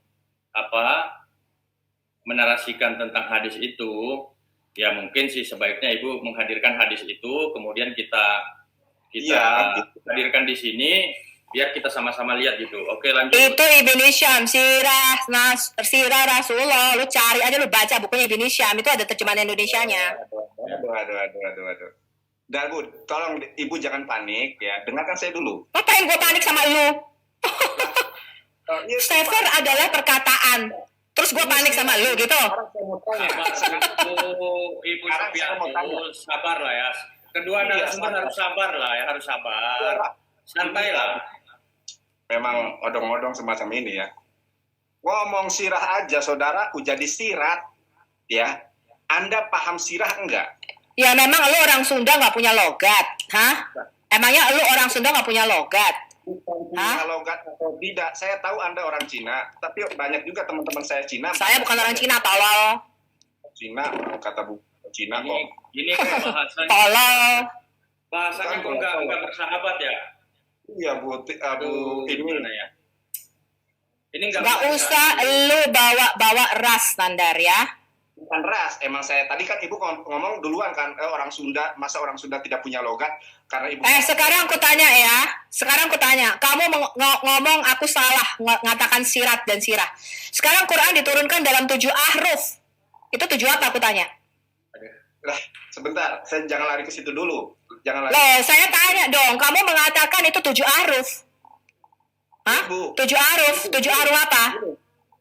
menarasikan tentang hadis itu, ya mungkin sih sebaiknya Ibu menghadirkan hadis itu, kemudian kita hadirkan di sini, biar kita sama-sama lihat gitu. Oke, lanjut. Itu Ibn Hisham, sirah Rasulullah. Lu cari aja, lu baca bukunya Ibn Hisham, itu ada terjemahan Indonesianya. Aduh. Dan Bu, tolong Ibu jangan panik ya. Dengarkan saya dulu. Ngapain gue panik sama lu? Sefer adalah perkataan. Terus gue panik sama lu gitu. Ibu Sofiatul, sabar lah ya. Kedua narasumber harus sabar lah ya, harus sabar. Santai lah. Memang odong-odong semacam ini ya. Ngomong sirah aja saudaraku jadi sirat. Ya. Anda paham sirah enggak? Ya memang lu orang Sunda nggak punya logat. Hah? Emangnya lu orang Sunda nggak punya logat? Punya logat atau tidak? Saya tahu Anda orang Cina, tapi banyak juga teman-teman saya Cina. Saya bukan orang Cina, tolol. Cina, kata Bu Cina Ini kok. ini kan Tolong. bahasanya kok nggak bersahabat ya. Iya Bu, Aduh, ini gimana ya? Ini Nggak usah lu bawa ras, Nandar ya. bukan ras. Emang saya tadi kan Ibu ngomong duluan kan, orang Sunda, masa orang Sunda tidak punya logat karena Ibu. Sekarang aku tanya ya. Sekarang aku tanya. Kamu ngomong aku salah mengatakan sirat dan sirah. Sekarang Quran diturunkan dalam 7 ahruf. Itu 7 apa aku tanya? Lah, sebentar, saya jangan lari ke situ dulu. Jangan lari. Loh, saya tanya dong. Kamu mengatakan itu 7 ahruf. Hah? Ibu. 7 ahruf? 7 ahruf apa?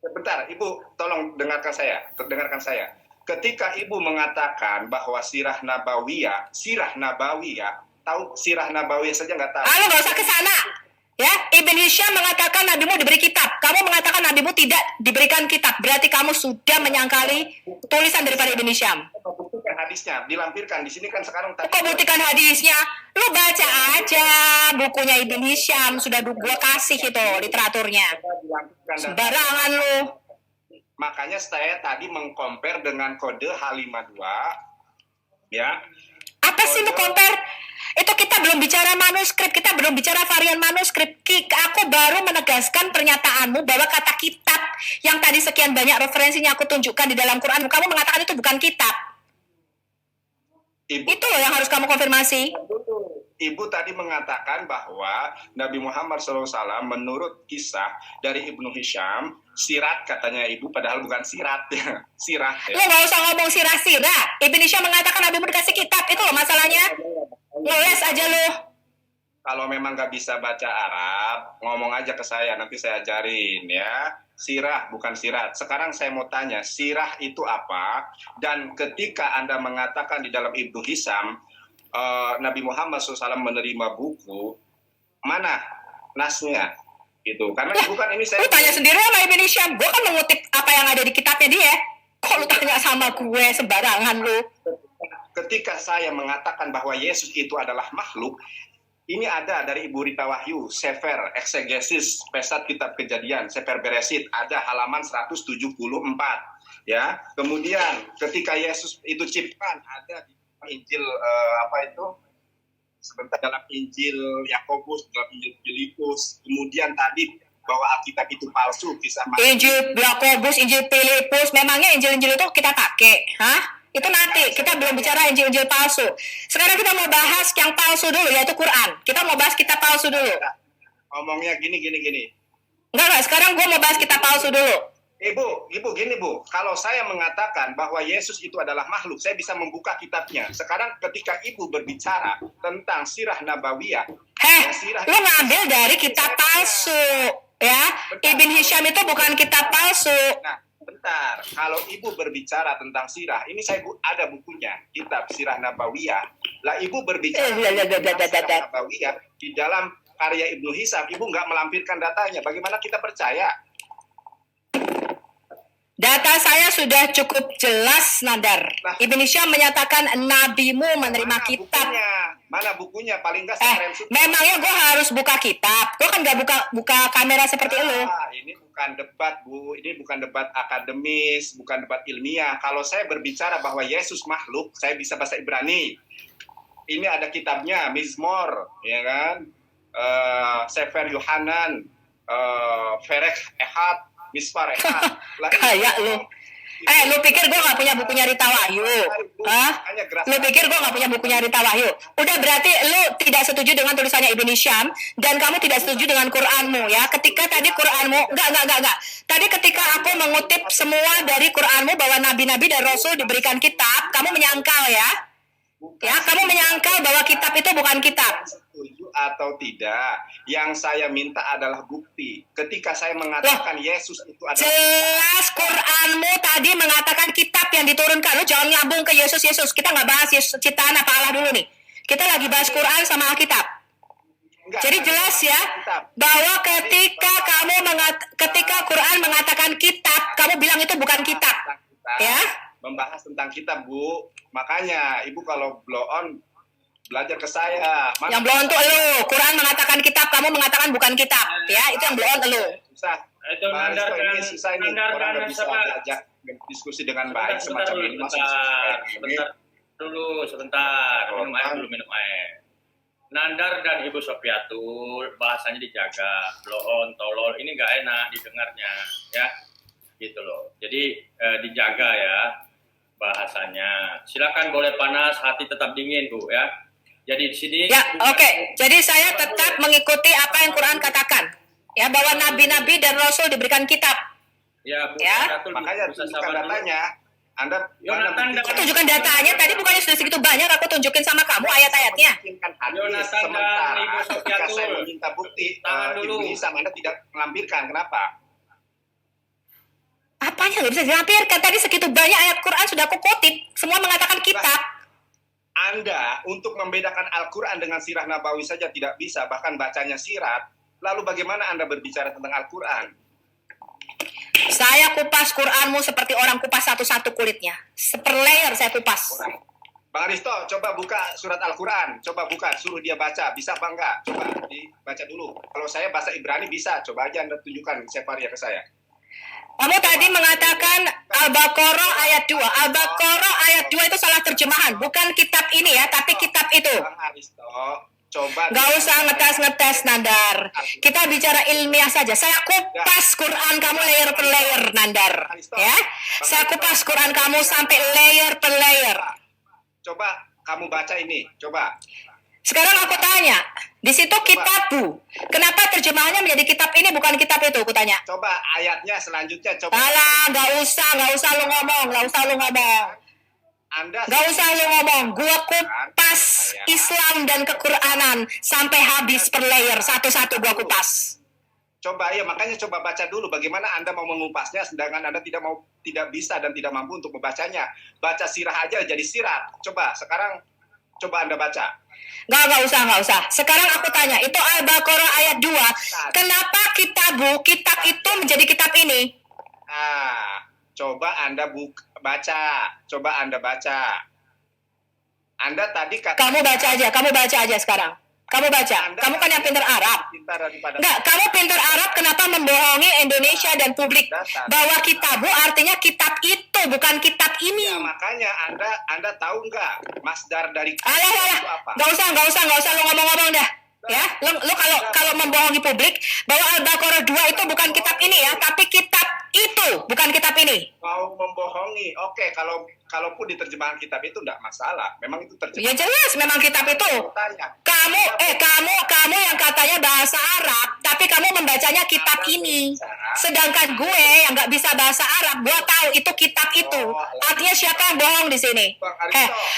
Sebentar, Ibu, tolong dengarkan saya. Dengarkan saya. Ketika Ibu mengatakan bahwa sirah nabawiyah, tahu sirah nabawiyah saja nggak tahu. Halo, nggak usah ke sana. Ya, Ibn Hisham mengatakan nabimu diberi kitab. Kamu mengatakan nabimu tidak diberikan kitab. Berarti kamu sudah menyangkali tulisan daripada Ibn Hisham. Buktikan hadisnya, dilampirkan di sini kan sekarang tadi. Kok buktikan hadisnya? Lu baca aja bukunya Ibn Hisham. Sudah gua kasih itu literaturnya. Sembarangan lu. Makanya saya tadi mengcompare dengan kode H52, ya. Apa sih lu compare? Itu kita belum bicara manuskrip, kita belum bicara varian manuskrip. Aku baru menegaskan pernyataanmu bahwa kata kitab yang tadi sekian banyak referensinya aku tunjukkan di dalam Quran, kamu mengatakan itu bukan kitab. Itu loh yang harus kamu konfirmasi. Ibu tadi mengatakan bahwa Nabi Muhammad SAW menurut kisah dari Ibnu Hisham, sirat katanya Ibu, padahal bukan sirat ya. Sirat ya. Lu gak usah ngomong sirah-sirah. Ibnu Hisham mengatakan Nabi mu dikasih kitab, itu loh masalahnya. Ngeles aja lu. Kalau memang nggak bisa baca Arab, ngomong aja ke saya, nanti saya ajarin ya. Sirah bukan sirat. Sekarang saya mau tanya, sirah itu apa? Dan ketika Anda mengatakan di dalam Ibnu Hisham, Nabi Muhammad SAW menerima buku, mana nasnya? Gitu. Karena bukan ini saya... Lu tanya sendiri sama Ibnu Hisham. Gue kan mengutip apa yang ada di kitabnya dia. Kok lu tanya sama gue sembarangan lu? Ketika saya mengatakan bahwa Yesus itu adalah makhluk, ini ada dari Ibu Rita Wahyu, Sefer Exegesis, Pesat Kitab Kejadian, Sefer Beresit, ada halaman 174. Ya, kemudian ketika Yesus itu ciptaan, ada di Injil sebentar dalam Injil Yakobus, dalam Injil Filipus, kemudian tadi bahwa Alkitab itu palsu, kisah Injil Yakobus, Injil Filipus, memangnya Injil-Injil itu kita pakai? Hah? Itu nanti, kita belum bicara Injil-Injil palsu. Sekarang kita mau bahas yang palsu dulu, yaitu Quran. Kita mau bahas kitab palsu dulu. Ngomongnya gini. Enggak, sekarang gue mau bahas kitab palsu dulu. Ibu, gini Bu, kalau saya mengatakan bahwa Yesus itu adalah makhluk, saya bisa membuka kitabnya. Sekarang ketika Ibu berbicara tentang sirah nabawiyah, lu ngambil dari kitab palsu, ya? Ibn Hisham itu bukan kitab palsu. Nah, bentar, kalau Ibu berbicara tentang sirah, ini saya ada bukunya, kitab sirah nabawiyah. Lah Ibu berbicara tentang sirah nabawiyah di dalam karya Ibnu Hisham, Ibu nggak melampirkan datanya. Bagaimana kita percaya? Data saya sudah cukup jelas, Nandar. Nah, Ibn Hisham menyatakan nabimu menerima kitab. Mana bukunya? Paling nggak memangnya gue harus buka kitab? Gue kan nggak buka kamera seperti lu. Ini bukan debat, Bu. Ini bukan debat akademis, bukan debat ilmiah. Kalau saya berbicara bahwa Yesus makhluk, saya bisa bahasa Ibrani. Ini ada kitabnya, Mizmor, ya kan? Sefer Yohanan, Ferek Ehad, Misfar Ehad. Kayak lu. Lu pikir gue gak punya bukunya Rita Wahyu? Hah? Lu pikir gue gak punya bukunya Rita Wahyu? Udah, berarti lu tidak setuju dengan tulisannya Ibn Hisham, dan kamu tidak setuju dengan Quranmu, ya? Ketika tadi Quranmu, enggak. Tadi ketika aku mengutip semua dari Quranmu bahwa nabi-nabi dan rasul diberikan kitab, kamu menyangkal, ya? Ya, kamu menyangkal bahwa kitab itu bukan kitab. Setuju atau tidak, yang saya minta adalah bukti. Ketika saya mengatakan Yesus itu adalah jelas Quranmu tadi mengatakan kitab yang diturunkan. Lu jangan nyambung ke Yesus. Kita nggak bahas Yesus ciptaan apa Allah dulu nih. Kita lagi bahas Quran sama Alkitab. Jadi jelas ya bahwa ketika Quran mengatakan kitab, kamu bilang itu bukan kitab. Ya? Membahas tentang kitab, Bu. Makanya Ibu kalau blow on belajar ke saya. Yang blow on tuh elu. Quran mengatakan kitab, kamu mengatakan bukan kitab. Ya, itu yang blow on elu. Susah. Itu ini susah ini. Orang nggak bisa diajak diskusi dengan baik semacam ini. Sebentar. Dulu sebentar, minum air dulu, minum air. Nandar dan Ibu Sofiatul bahasanya dijaga, bloon, tolol, ini nggak enak didengarnya, ya, gitu loh. Jadi dijaga ya bahasanya. Silakan boleh panas, hati tetap dingin Bu ya. Jadi di sini. Ya, oke. Jadi saya tetap mengikuti apa yang Quran katakan, ya, bahwa nabi-nabi dan rasul diberikan kitab. Ya, Bu Ya. Sofiatul Makanya bisa tunjukkan sabar dulu. datanya. Anda Yonatan mana Aku tunjukkan datanya. Tadi bukannya sudah segitu banyak aku tunjukin sama kamu ayat-ayatnya. memungkinkan hadis Yonatan dan sementara Ibu ketika Sofiatul. saya meminta bukti Tahan dulu. Ibu Hisam Anda tidak melampirkan. Kenapa? Apanya nggak bisa dilampirkan? Tadi segitu banyak ayat Quran sudah aku kutip. Semua mengatakan kitab. Anda untuk membedakan Al-Quran dengan sirah Nabawi saja tidak bisa, bahkan bacanya sirat. Lalu bagaimana Anda berbicara tentang Al-Quran? Saya kupas Quranmu seperti orang kupas satu-satu kulitnya. Seperlayer saya kupas. Bang Aristo, coba buka surat Al-Quran. Coba buka, suruh dia baca. Bisa apa enggak? Coba dibaca dulu. Kalau saya bahasa Ibrani bisa. Coba aja Anda tunjukkan Sefaria ke saya. Kamu tadi mengatakan Al-Baqarah ayat 2. Al-Baqarah ayat 2 itu salah terjemahan. Bukan kitab ini ya, tapi kitab itu. Bang Aristo, coba. Gak usah ngetes-ngetes, Nandar. Kita bicara ilmiah saja. Saya kupas Quran kamu layer per layer, Nandar. Ya, saya kupas Quran kamu sampai layer per layer. Coba kamu baca ini. Coba. Sekarang aku tanya, di situ kitabmu. Kenapa terjemahannya menjadi kitab ini bukan kitab itu? Aku tanya. Coba ayatnya selanjutnya. Coba. Alah, gak usah lu ngomong, Anda Gak usah lu ngomong. Gua kupas Islam dan kequranan sampai habis per layer, satu-satu gua kupas. coba ya, makanya coba baca dulu bagaimana Anda mau mengupasnya sedangkan Anda tidak bisa dan tidak mampu untuk membacanya. Baca sirah aja jadi sirat. Coba sekarang coba Anda baca. Gak usah. Sekarang aku tanya, itu Al-Baqarah ayat 2. Kenapa kitab itu menjadi kitab ini? Coba Anda baca. Coba Anda baca. Anda tadi kata Kamu baca aja sekarang. Kamu baca. Kamu kan yang pintar Arab. pintar daripada Enggak, kamu pintar Arab kenapa membohongi Indonesia dan publik bahwa kitabmu artinya kitab itu bukan kitab Ya, ini. makanya Anda tahu nggak masdar dari Alah, itu apa? Gak usah lu ngomong-ngomong dah. Ya, lu kalau membohongi publik bahwa Al-Baqarah 2 itu bukan kitab ini ya, tapi kitab itu bukan kitab ini. Mau membohongi, oke. Kalaupun di terjemahan kitab itu enggak masalah. Memang itu Ya terjemahan. jelas memang kitab itu. Tanya. Kamu yang katanya bahasa Arab, tapi kamu membacanya kitab ini. Sedangkan gue yang nggak bisa bahasa Arab, gue tahu itu kitab itu. Artinya siapa yang bohong di sini?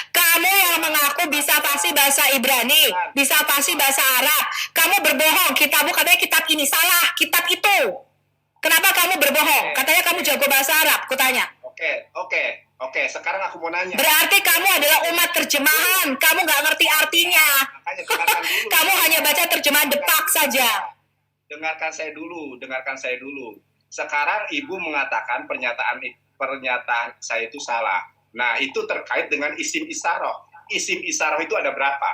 Kamu yang mengaku bisa fasih bahasa Ibrani, bisa fasih bahasa Arab, kamu berbohong. Kitabmu katanya kitab ini, salah. Kitab itu. Kenapa kamu berbohong? Katanya kamu jago bahasa Arab. Kutanya. Oke. Sekarang aku mau nanya. Berarti kamu adalah umat terjemahan. Kamu nggak ngerti artinya. Makanya dengarkan dulu. Kamu hanya baca terjemahan depak saja. Dengarkan saya dulu. Sekarang Ibu mengatakan pernyataan saya itu salah. Nah, itu terkait dengan isim isaroh. Isim isaroh itu ada berapa?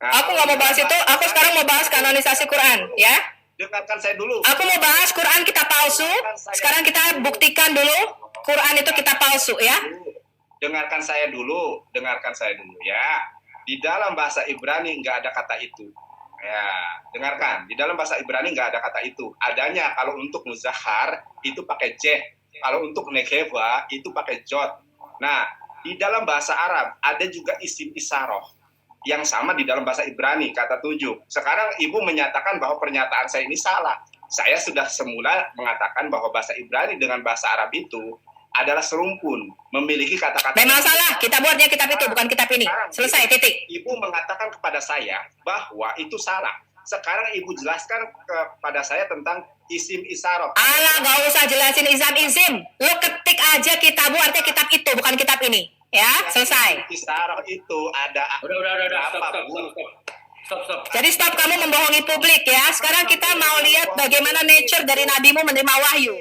Nah, Aku nggak mau bahas itu. Aku sekarang mau bahas kanonisasi Quran, ya. dengarkan saya dulu. Aku mau bahas Quran kitab palsu. Sekarang kita buktikan dulu Quran itu kitab palsu, ya. Dengarkan saya dulu ya. Di dalam bahasa Ibrani nggak ada kata itu. Ya, dengarkan. Di dalam bahasa Ibrani nggak ada kata itu. Adanya kalau untuk muzahar itu pakai j. Kalau untuk nekeva itu pakai jot. Nah, di dalam bahasa Arab ada juga isim isaroh yang sama di dalam bahasa Ibrani, kata 7. Sekarang Ibu menyatakan bahwa pernyataan saya ini salah. Saya sudah semula mengatakan bahwa bahasa Ibrani dengan bahasa Arab itu adalah serumpun, memiliki kata-kata. Memang salah, kita buatnya kitab itu, bukan kitab ini. Selesai, titik. Ibu mengatakan kepada saya bahwa itu salah. Sekarang Ibu jelaskan kepada saya tentang isim isaroh. Alah, gak usah jelasin izam-izim. Lu ketik aja kitabmu, artinya kitab itu, bukan kitab ini. Ya, selesai. Isaroh itu ada. Udah, stop. Jadi stop kamu membohongi publik ya. Sekarang kita mau lihat bagaimana nature dari nabimu menerima wahyu.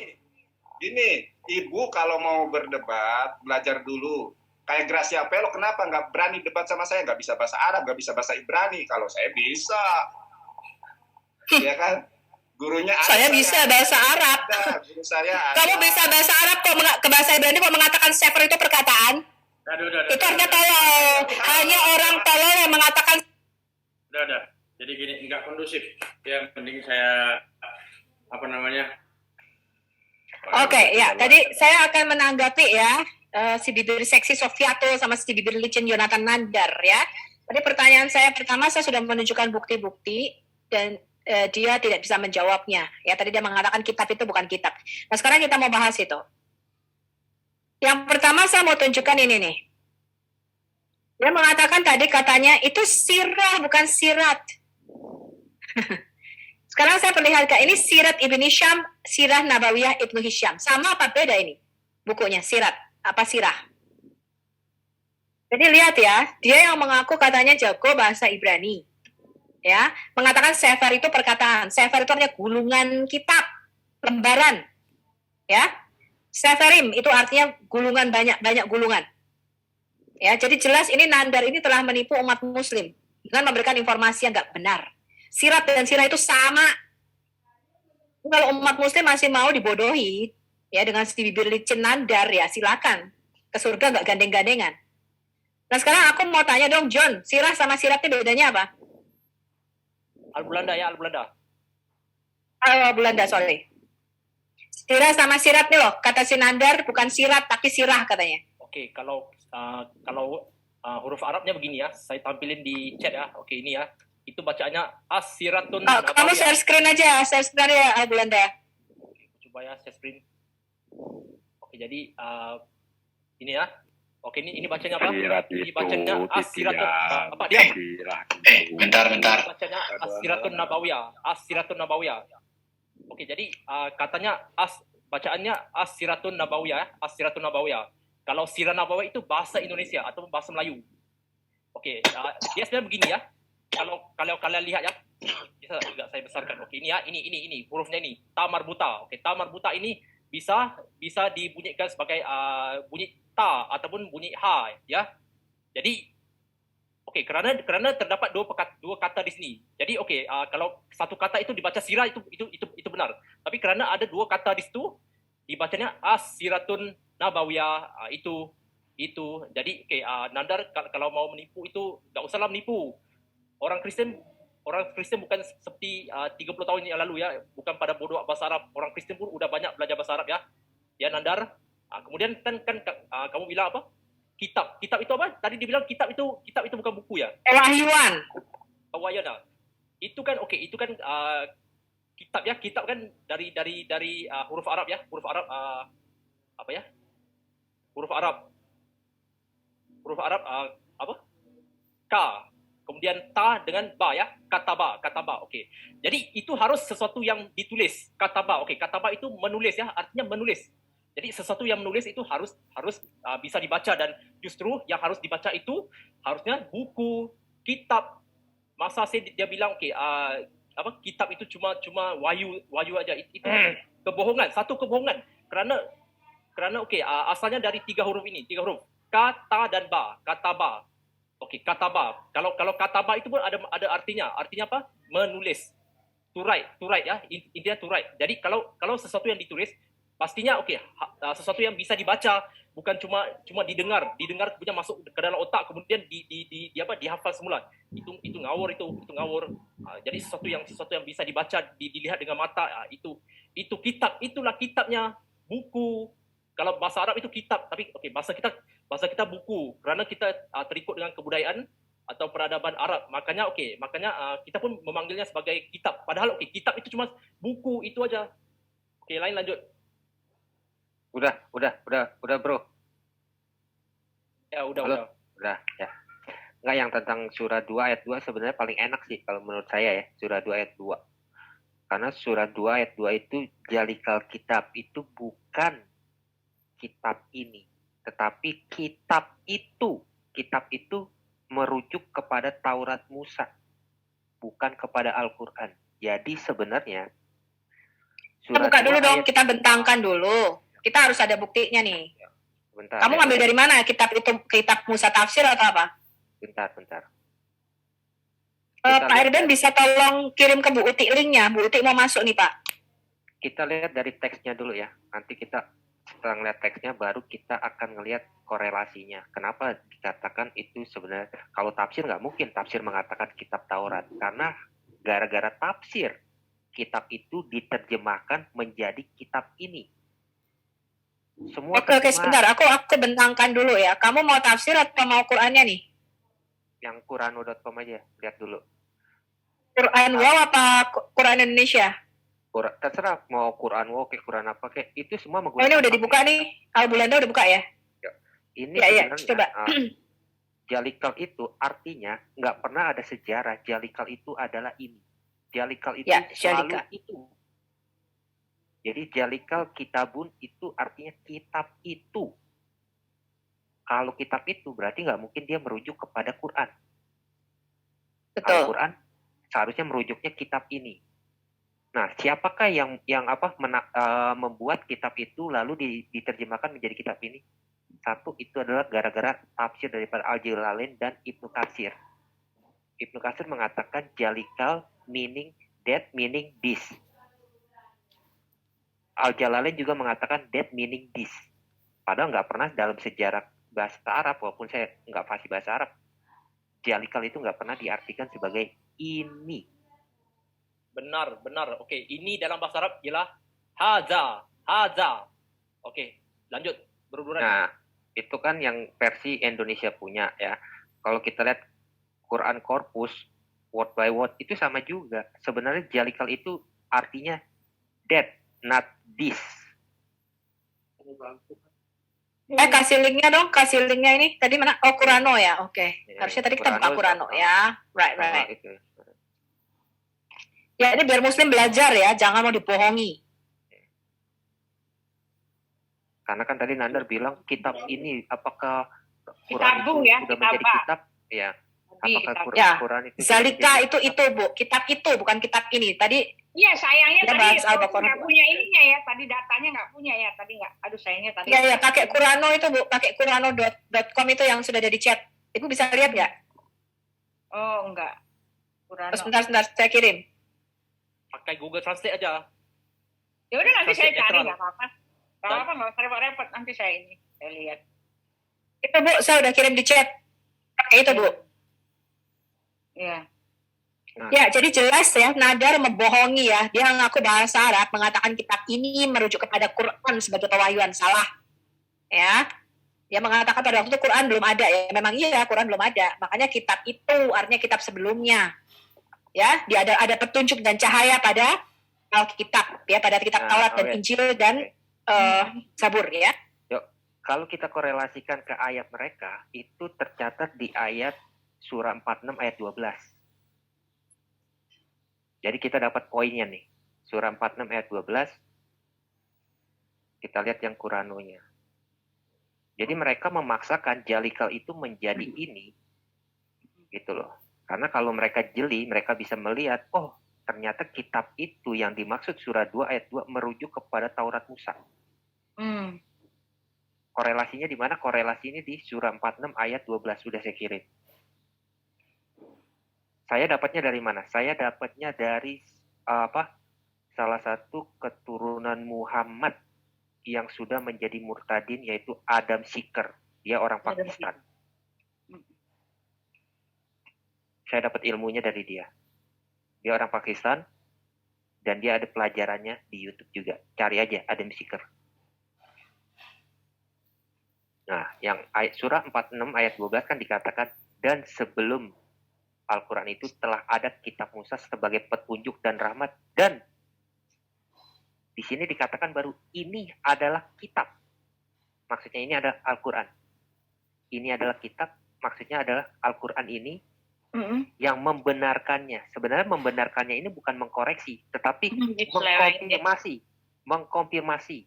Gini, Ibu kalau mau berdebat, belajar dulu. Kayak Gracia Pelo, kenapa nggak berani debat sama saya? Nggak bisa bahasa Arab, nggak bisa bahasa Ibrani. Kalau saya bisa. Ya kan? Gurunya Saya bisa bahasa Arab. Guru saya ada. Kamu bisa bahasa Arab kok ke bahasa Ibrani kok mengatakan sefer itu perkataan? Udah. Itu artinya tolol. Hanya orang tolol yang mengatakan. Udah. Jadi gini, nggak kondusif. Yang penting saya Oke, ya. Tadi saya akan menanggapi ya si bibir seksi Sofiato sama si bibir licin Yonatan Nandar ya. Tadi pertanyaan saya pertama, saya sudah menunjukkan bukti-bukti dan dia tidak bisa menjawabnya. Ya, tadi dia mengatakan kitab itu bukan kitab. Nah, sekarang kita mau bahas itu. Yang pertama saya mau tunjukkan ini nih. Dia mengatakan tadi katanya itu sirah bukan sirat. Sekarang saya perlihatkan ini Sirat Ibn Hisham, Sirah Nabawiyah Ibnu Hisham. Sama apa beda ini bukunya? Sirat apa sirah? Jadi lihat ya, dia yang mengaku katanya jago bahasa Ibrani. Ya, mengatakan sefer itu perkataan. Sefer itu artinya gulungan kitab, lembaran. Ya. Seferim itu artinya gulungan, banyak gulungan. Ya, jadi jelas ini Nandar ini telah menipu umat muslim dengan memberikan informasi yang nggak benar. Sirat dan sirah itu sama. Kalau umat muslim masih mau dibodohi ya dengan si bibir licin Nandar ya silakan. Ke surga nggak gandeng-gandengan. Nah sekarang aku mau tanya dong John, sirah sama sirat itu bedanya apa? Al-Belanda. Belanda, sorry. Sirah sama sirat nih loh, kata si Nandar bukan sirat tapi sirah katanya. Oke, kalau huruf Arabnya begini ya, saya tampilin di chat ya. Oke, ini ya. Itu bacaannya as-siratun Kamu nabawiyah. share screen aja Belanda. Coba ya share screen. Oke, jadi ini ya. Oke, ini bacanya apa? Ini bacanya as-siratun apa dia? Bentar. Bacanya as-siratun nabawiyah. Oke, jadi katanya bacaannya as-siratun nabawiyah. Kalau sirah nabawiyah itu bahasa Indonesia atau bahasa Melayu. Oke, dia sebenarnya begini ya. Kalau kalian lihat ya, bisa juga saya besarkan. Oke, ini ya, ini hurufnya ini ta marbuta. Oke, ta marbuta ini bisa dibunyikan sebagai bunyi ta ataupun bunyi ha ya. Jadi oke, karena terdapat dua kata di sini. Jadi oke, kalau satu kata itu dibaca sirah itu benar. Tapi karena ada dua kata di situ dibacanya as-siratun nabawiyah itu. Jadi oke, Nandar kalau mau menipu itu enggak usahlah menipu. Orang Kristen bukan seperti 30 tahun yang lalu ya, bukan pada bodoh bahasa Arab. Orang Kristen pun udah banyak belajar bahasa Arab ya. Ya Nandar. Kemudian kan kamu bilang apa? Kitab itu apa? Tadi dibilang kitab itu bukan buku ya. Wahyuan. Itu kan oke, itu kan kitab ya. Kitab kan dari huruf Arab ya. Huruf Arab apa ya? Huruf Arab apa? Ka. Kemudian ta dengan ba ya, kataba. Oke. Jadi itu harus sesuatu yang ditulis, kataba. Oke, kataba itu menulis ya, artinya menulis. Jadi sesuatu yang menulis itu harus bisa dibaca, dan justru yang harus dibaca itu harusnya buku, kitab. Masa dia bilang oke, kitab itu cuma wahyu aja. Itu kebohongan, satu kebohongan. Karena oke, asalnya dari tiga huruf kata dan ba, kataba. Oke, kataba. Kalau kataba itu pun ada artinya. Artinya apa? Menulis. To write ya. Intinya to write. Jadi kalau sesuatu yang ditulis pastinya oke, sesuatu yang bisa dibaca, bukan cuma didengar kemudian masuk ke dalam otak kemudian dihafal semula. Itu ngawur. Jadi sesuatu yang bisa dibaca, dilihat dengan mata, itu kitab. Itulah kitabnya, buku. Kalau bahasa Arab itu kitab, tapi oke, bahasa kita buku, karena kita terikut dengan kebudayaan atau peradaban Arab. Makanya kita pun memanggilnya sebagai kitab. Padahal oke, kitab itu cuma buku itu aja. Oke, lain lanjut. Udah, bro. Ya, udah. Udah, ya. Enggak, yang tentang surah 2 ayat 2 sebenarnya paling enak sih kalau menurut saya ya, surah 2 ayat 2. Karena surah 2 ayat 2 itu jalikal kitab, itu bukan kitab ini, tetapi kitab itu merujuk kepada Taurat Musa, bukan kepada Al-Quran. Jadi sebenarnya Kita buka dulu dong, kita bentangkan dulu. Kita harus ada buktinya nih. Bentar, Kamu ngambil dari mana? Kitab itu kitab Musa tafsir atau apa? Bentar. Pak Erben bisa tolong kirim ke Bu Uti linknya. Bu Uti mau masuk nih Pak. Kita lihat dari teksnya dulu ya. Nanti kita setelah ngeliat teksnya baru kita akan ngelihat korelasinya. Kenapa dikatakan itu sebenarnya, kalau tafsir nggak mungkin tafsir mengatakan kitab Taurat, karena gara-gara tafsir kitab itu diterjemahkan menjadi kitab ini. Semua Oke, terjemahan sebentar. Aku bentangkan dulu ya. Kamu mau tafsir atau mau Qur'annya nih? yang Qurano.com aja, lihat dulu. Quran Wow apa Quran Indonesia? Terserah mau Quran wow kayak Quran apa kayak itu semua Oh, menggunakan ini udah tafsir. dibuka nih. Al Bulanda udah buka ya? Ini Ya, sebenarnya coba. Jalikal itu artinya nggak pernah ada sejarah. Jalikal itu adalah ini. Jalikal itu Ya, selalu Jalika. itu. Jadi Jalikal kitabun itu artinya kitab itu. Kalau kitab itu berarti nggak mungkin dia merujuk kepada Quran. Kalau Betul. Quran seharusnya merujuknya kitab ini. Nah, siapakah yang membuat kitab itu lalu diterjemahkan menjadi kitab ini? Satu, itu adalah gara-gara tafsir daripada Al-Jalalain dan Ibnu Katsir. Ibnu Katsir mengatakan Jalikal meaning that meaning this. Al-Jalalain juga mengatakan that meaning this. Padahal nggak pernah dalam sejarah bahasa Arab, walaupun saya nggak fasih bahasa Arab, Jalikal itu nggak pernah diartikan sebagai ini. Benar. Oke, ini dalam bahasa Arab ialah haza. Oke, lanjut. Berurutan. Nah, itu kan yang versi Indonesia punya ya. Kalau kita lihat Quran Corpus word by word itu sama juga. Sebenarnya Jalikal itu artinya that, not this. Kasih linknya dong, kasih linknya ini. Tadi mana? Oh, Qurano ya, oke. Ya, Harusnya tadi kita buka Qurano ya. Right. Itu. Ya, ini biar Muslim belajar ya, jangan mau dibohongi. Karena kan tadi Nandar bilang kitab ini apakah Quran Kitabu itu ya, sudah menjadi kitaba. kitab? Ya. Tadi Apakah kitab. Quran, Ya, Quran itu sudah Zalika menjadi- itu Bu, kitab itu bukan kitab ini. Tadi Iya, sayangnya Kita tadi bahas Al-Baqarah. nggak punya ininya ya. Tadi datanya nggak punya ya. Tadi nggak. Aduh, sayangnya tadi. ya pakai Qurano itu Bu, pakai Qurano.com itu yang sudah ada di chat. Ibu bisa lihat nggak? Oh, enggak. Kurang. Sebentar, saya kirim. Pakai Google Translate aja. Ya udah nanti saya Translate cari netral. nggak apa-apa. Nggak apa-apa, nggak usah repot-repot. Nanti saya lihat. Itu Bu, saya udah kirim di chat. Pakai itu Bu. Iya. Ya, jadi jelas ya, Nadar membohongi ya. Dia mengaku bahasa Arab, mengatakan kitab ini merujuk kepada Quran sebagai pewahyuan. Salah. Ya. Dia mengatakan pada waktu itu Quran belum ada ya. Memang iya, Quran belum ada. Makanya kitab itu artinya kitab sebelumnya. Ya, dia ada petunjuk dan cahaya pada Alkitab, ya, pada kitab Taurat dan oke. Injil dan Zabur ya. Kalau kita korelasikan ke ayat mereka, itu tercatat di ayat surah 46 ayat 12. Jadi kita dapat poinnya nih. Surah 46 ayat 12. Kita lihat yang Quranonya. Jadi mereka memaksakan Jalikal itu menjadi ini. Gitu loh. Karena kalau mereka jeli, mereka bisa melihat, oh ternyata kitab itu yang dimaksud surah 2 ayat 2 merujuk kepada Taurat Musa. Korelasinya di mana? Korelasi ini di surah 46 ayat 12 sudah saya kirim. Saya dapatnya dari mana? Saya dapatnya dari salah satu keturunan Muhammad yang sudah menjadi murtadin, yaitu Adam Sikr. Dia orang Pakistan. Saya dapat ilmunya dari dia. Dia orang Pakistan dan dia ada pelajarannya di YouTube juga. Cari aja Adam Sikr. Nah, yang surah 46 ayat 12 kan dikatakan, dan sebelum Al-Quran itu telah ada kitab Musa sebagai petunjuk dan rahmat, dan di sini dikatakan baru ini adalah kitab. Maksudnya ini adalah Al-Quran. Ini adalah kitab, maksudnya adalah Al-Quran ini yang membenarkannya. Sebenarnya membenarkannya ini bukan mengkoreksi, tetapi mengkonfirmasi.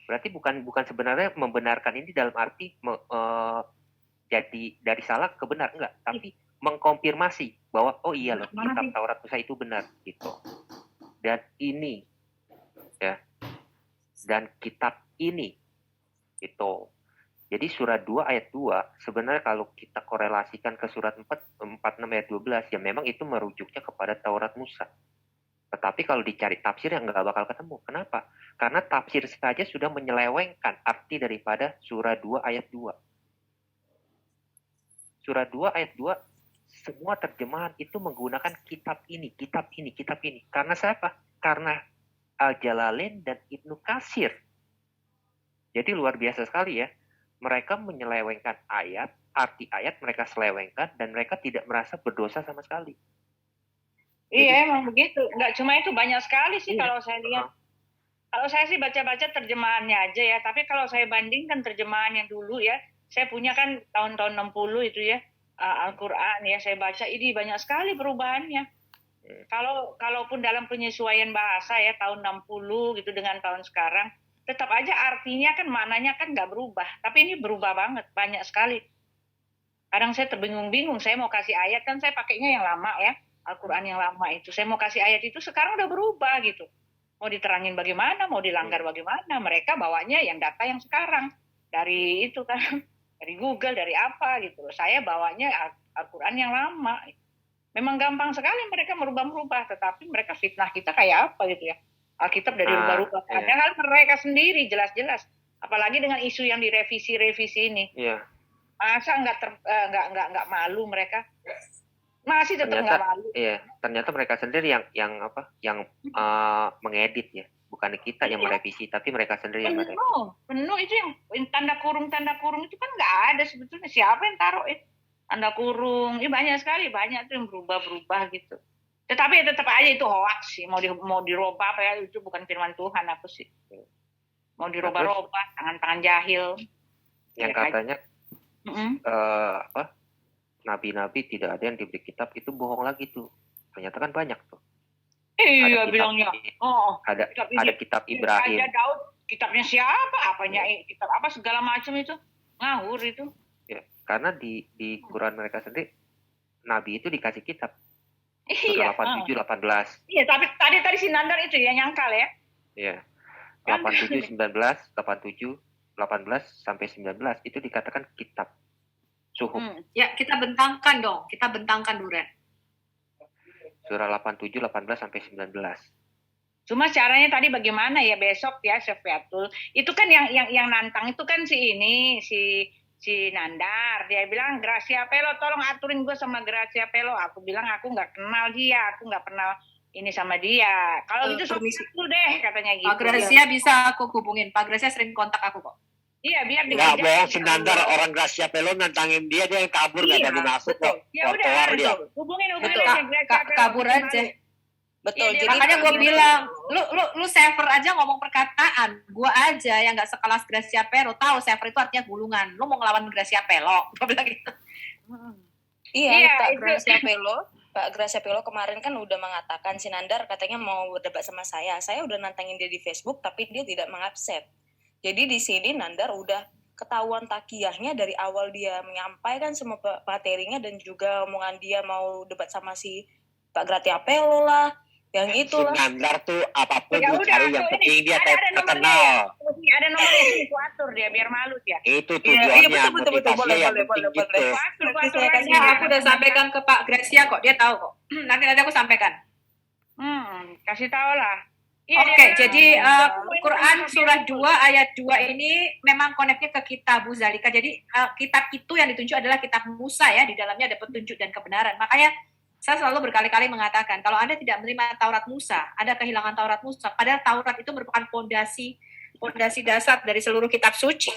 Berarti bukan sebenarnya membenarkan ini dalam arti jadi dari salah ke benar, enggak, tapi mengkonfirmasi bahwa oh iya loh, kitab Taurat Musa itu benar gitu. Dan ini ya, dan kitab ini itu. Jadi surat 2 ayat 2 sebenarnya kalau kita korelasikan ke surat 46 ayat 12 ya memang itu merujuknya kepada Taurat Musa. Tetapi kalau dicari tafsir yang nggak bakal ketemu. Kenapa? Karena tafsir saja sudah menyelewengkan arti daripada surah 2 ayat 2. Surah 2 ayat 2, semua terjemahan itu menggunakan kitab ini, kitab ini, kitab ini. Karena siapa? Karena Al-Jalalain dan Ibnu Katsir. Jadi luar biasa sekali ya. Mereka menyelewengkan ayat, arti ayat mereka selewengkan, dan mereka tidak merasa berdosa sama sekali. Iya emang begitu. Nggak cuma itu, banyak sekali sih Iya. kalau saya lihat. Kalau saya sih baca-baca terjemahannya aja ya. Tapi kalau saya bandingkan terjemahan yang dulu ya, saya punya kan tahun-tahun 60 itu ya, Al-Quran ya, saya baca ini banyak sekali perubahannya. Kalaupun dalam penyesuaian bahasa ya tahun 60 gitu dengan tahun sekarang, tetap aja artinya kan maknanya kan nggak berubah. Tapi ini berubah banget, banyak sekali. Kadang saya terbingung-bingung, saya mau kasih ayat kan saya pakainya yang lama ya, Al-Quran yang lama itu. Saya mau kasih ayat itu sekarang udah berubah gitu. Mau diterangin bagaimana, mau dilanggar bagaimana. Mereka bawanya yang data yang sekarang. Dari itu kan, dari Google, dari apa gitu. Saya bawanya Al-Quran yang lama. Memang gampang sekali mereka merubah-merubah, tetapi mereka fitnah kita kayak apa gitu ya. Alkitab dari rubah-rubah. Iya. Padahal mereka sendiri jelas-jelas. Apalagi dengan isu yang direvisi-revisi ini. Iya. Masa nggak malu mereka? Masih tetap nggak malu. Iya, ternyata mereka sendiri yang mengedit ya, bukan kita yang Iya. merevisi, tapi mereka sendiri yang merevisi. Penuh itu yang tanda kurung itu kan nggak ada sebetulnya. Siapa yang taruh itu tanda kurung? Ini banyak sekali, banyak tuh yang berubah-berubah gitu. Tetapi tetap aja itu hoax sih. Mau dirubah apa ya, itu bukan firman Tuhan aku sih. Mau dirubah-rubah, tangan-tangan jahil. Yang Ya, katanya Mm-mm. nabi-nabi tidak ada yang diberi kitab, itu bohong lagi tuh. Ternyata kan banyak tuh. Iya kitab bilangnya. Oh, Ada kitab ada ini. kitab Ibrahim. Raja Daud, kitabnya siapa? Apanya kitab apa segala macam itu? Ngawur itu. Ya, karena di Quran mereka sendiri nabi itu dikasih kitab. Iya. Surah 87, 18. Iya, tapi tadi si Nandar itu ya nyangkal ya. Iya. Kan? 87, 19, 87, 18 sampai 19 itu dikatakan kitab. Suhuf. Ya, kita bentangkan dong. Kita bentangkan, Duren. Surah 87, 18 sampai 19. Cuma caranya tadi bagaimana ya besok ya Syafiatul. Itu kan yang nantang itu kan si Nandar. Dia bilang Gracia Pelo, tolong aturin gue sama Gracia Pelo. Aku bilang aku nggak kenal dia, aku nggak pernah ini sama dia. Kalau gitu permisi. Syafiatul deh katanya gitu. Pak Gracia bisa aku hubungin. Pak Gracia sering kontak aku kok. Iya biar Enggak bohong, Sinandar orang Gracia Pelo nantangin dia yang kabur nggak jadi masuk kok. Ya udah, Keluar dia. hubungin Betul. aja Gracia Pelo. Kabur aja. Betul. Iya, Jadi Makanya gue bilang, lu Sever aja ngomong perkataan. Gue aja yang nggak sekelas Gracia Pelo tahu Sever itu artinya gulungan. Lu mau ngelawan Gracia Pelo? Gue bilang gitu. iya, Pak itu. Gracia Pelo kemarin kan udah mengatakan Sinandar katanya mau berdebat sama saya. Saya udah nantangin dia di Facebook tapi dia tidak mengaccept. Jadi di sini Nandar udah ketahuan takiyahnya dari awal dia menyampaikan semua materinya dan juga omongan dia mau debat sama si Pak Gracia Pelo lah, yang itulah. Sinandar tuh apapun Ya lu udah, cari tuh yang ini, penting dia ada nomornya terkenal. ya. Ada nomornya sini ku atur dia biar malu dia. Itu Iya, tujuannya, betul, motivasinya boleh, yang boleh, penting boleh, gitu. Ku atur saya kasih aja. Aku udah sampaikan ke Pak Gracia kok. Dia tahu kok. Nanti aku sampaikan. Kasih tahu lah. Iya, Oke, dia- jadi Quran surah 2 ayat 2 ini memang koneknya ke kitab Zalika. Jadi kitab itu yang ditunjuk adalah kitab Musa ya, di dalamnya ada petunjuk dan kebenaran. Makanya saya selalu berkali-kali mengatakan, kalau Anda tidak menerima Taurat Musa, Anda kehilangan Taurat Musa. Padahal Taurat itu merupakan fondasi dasar dari seluruh kitab suci.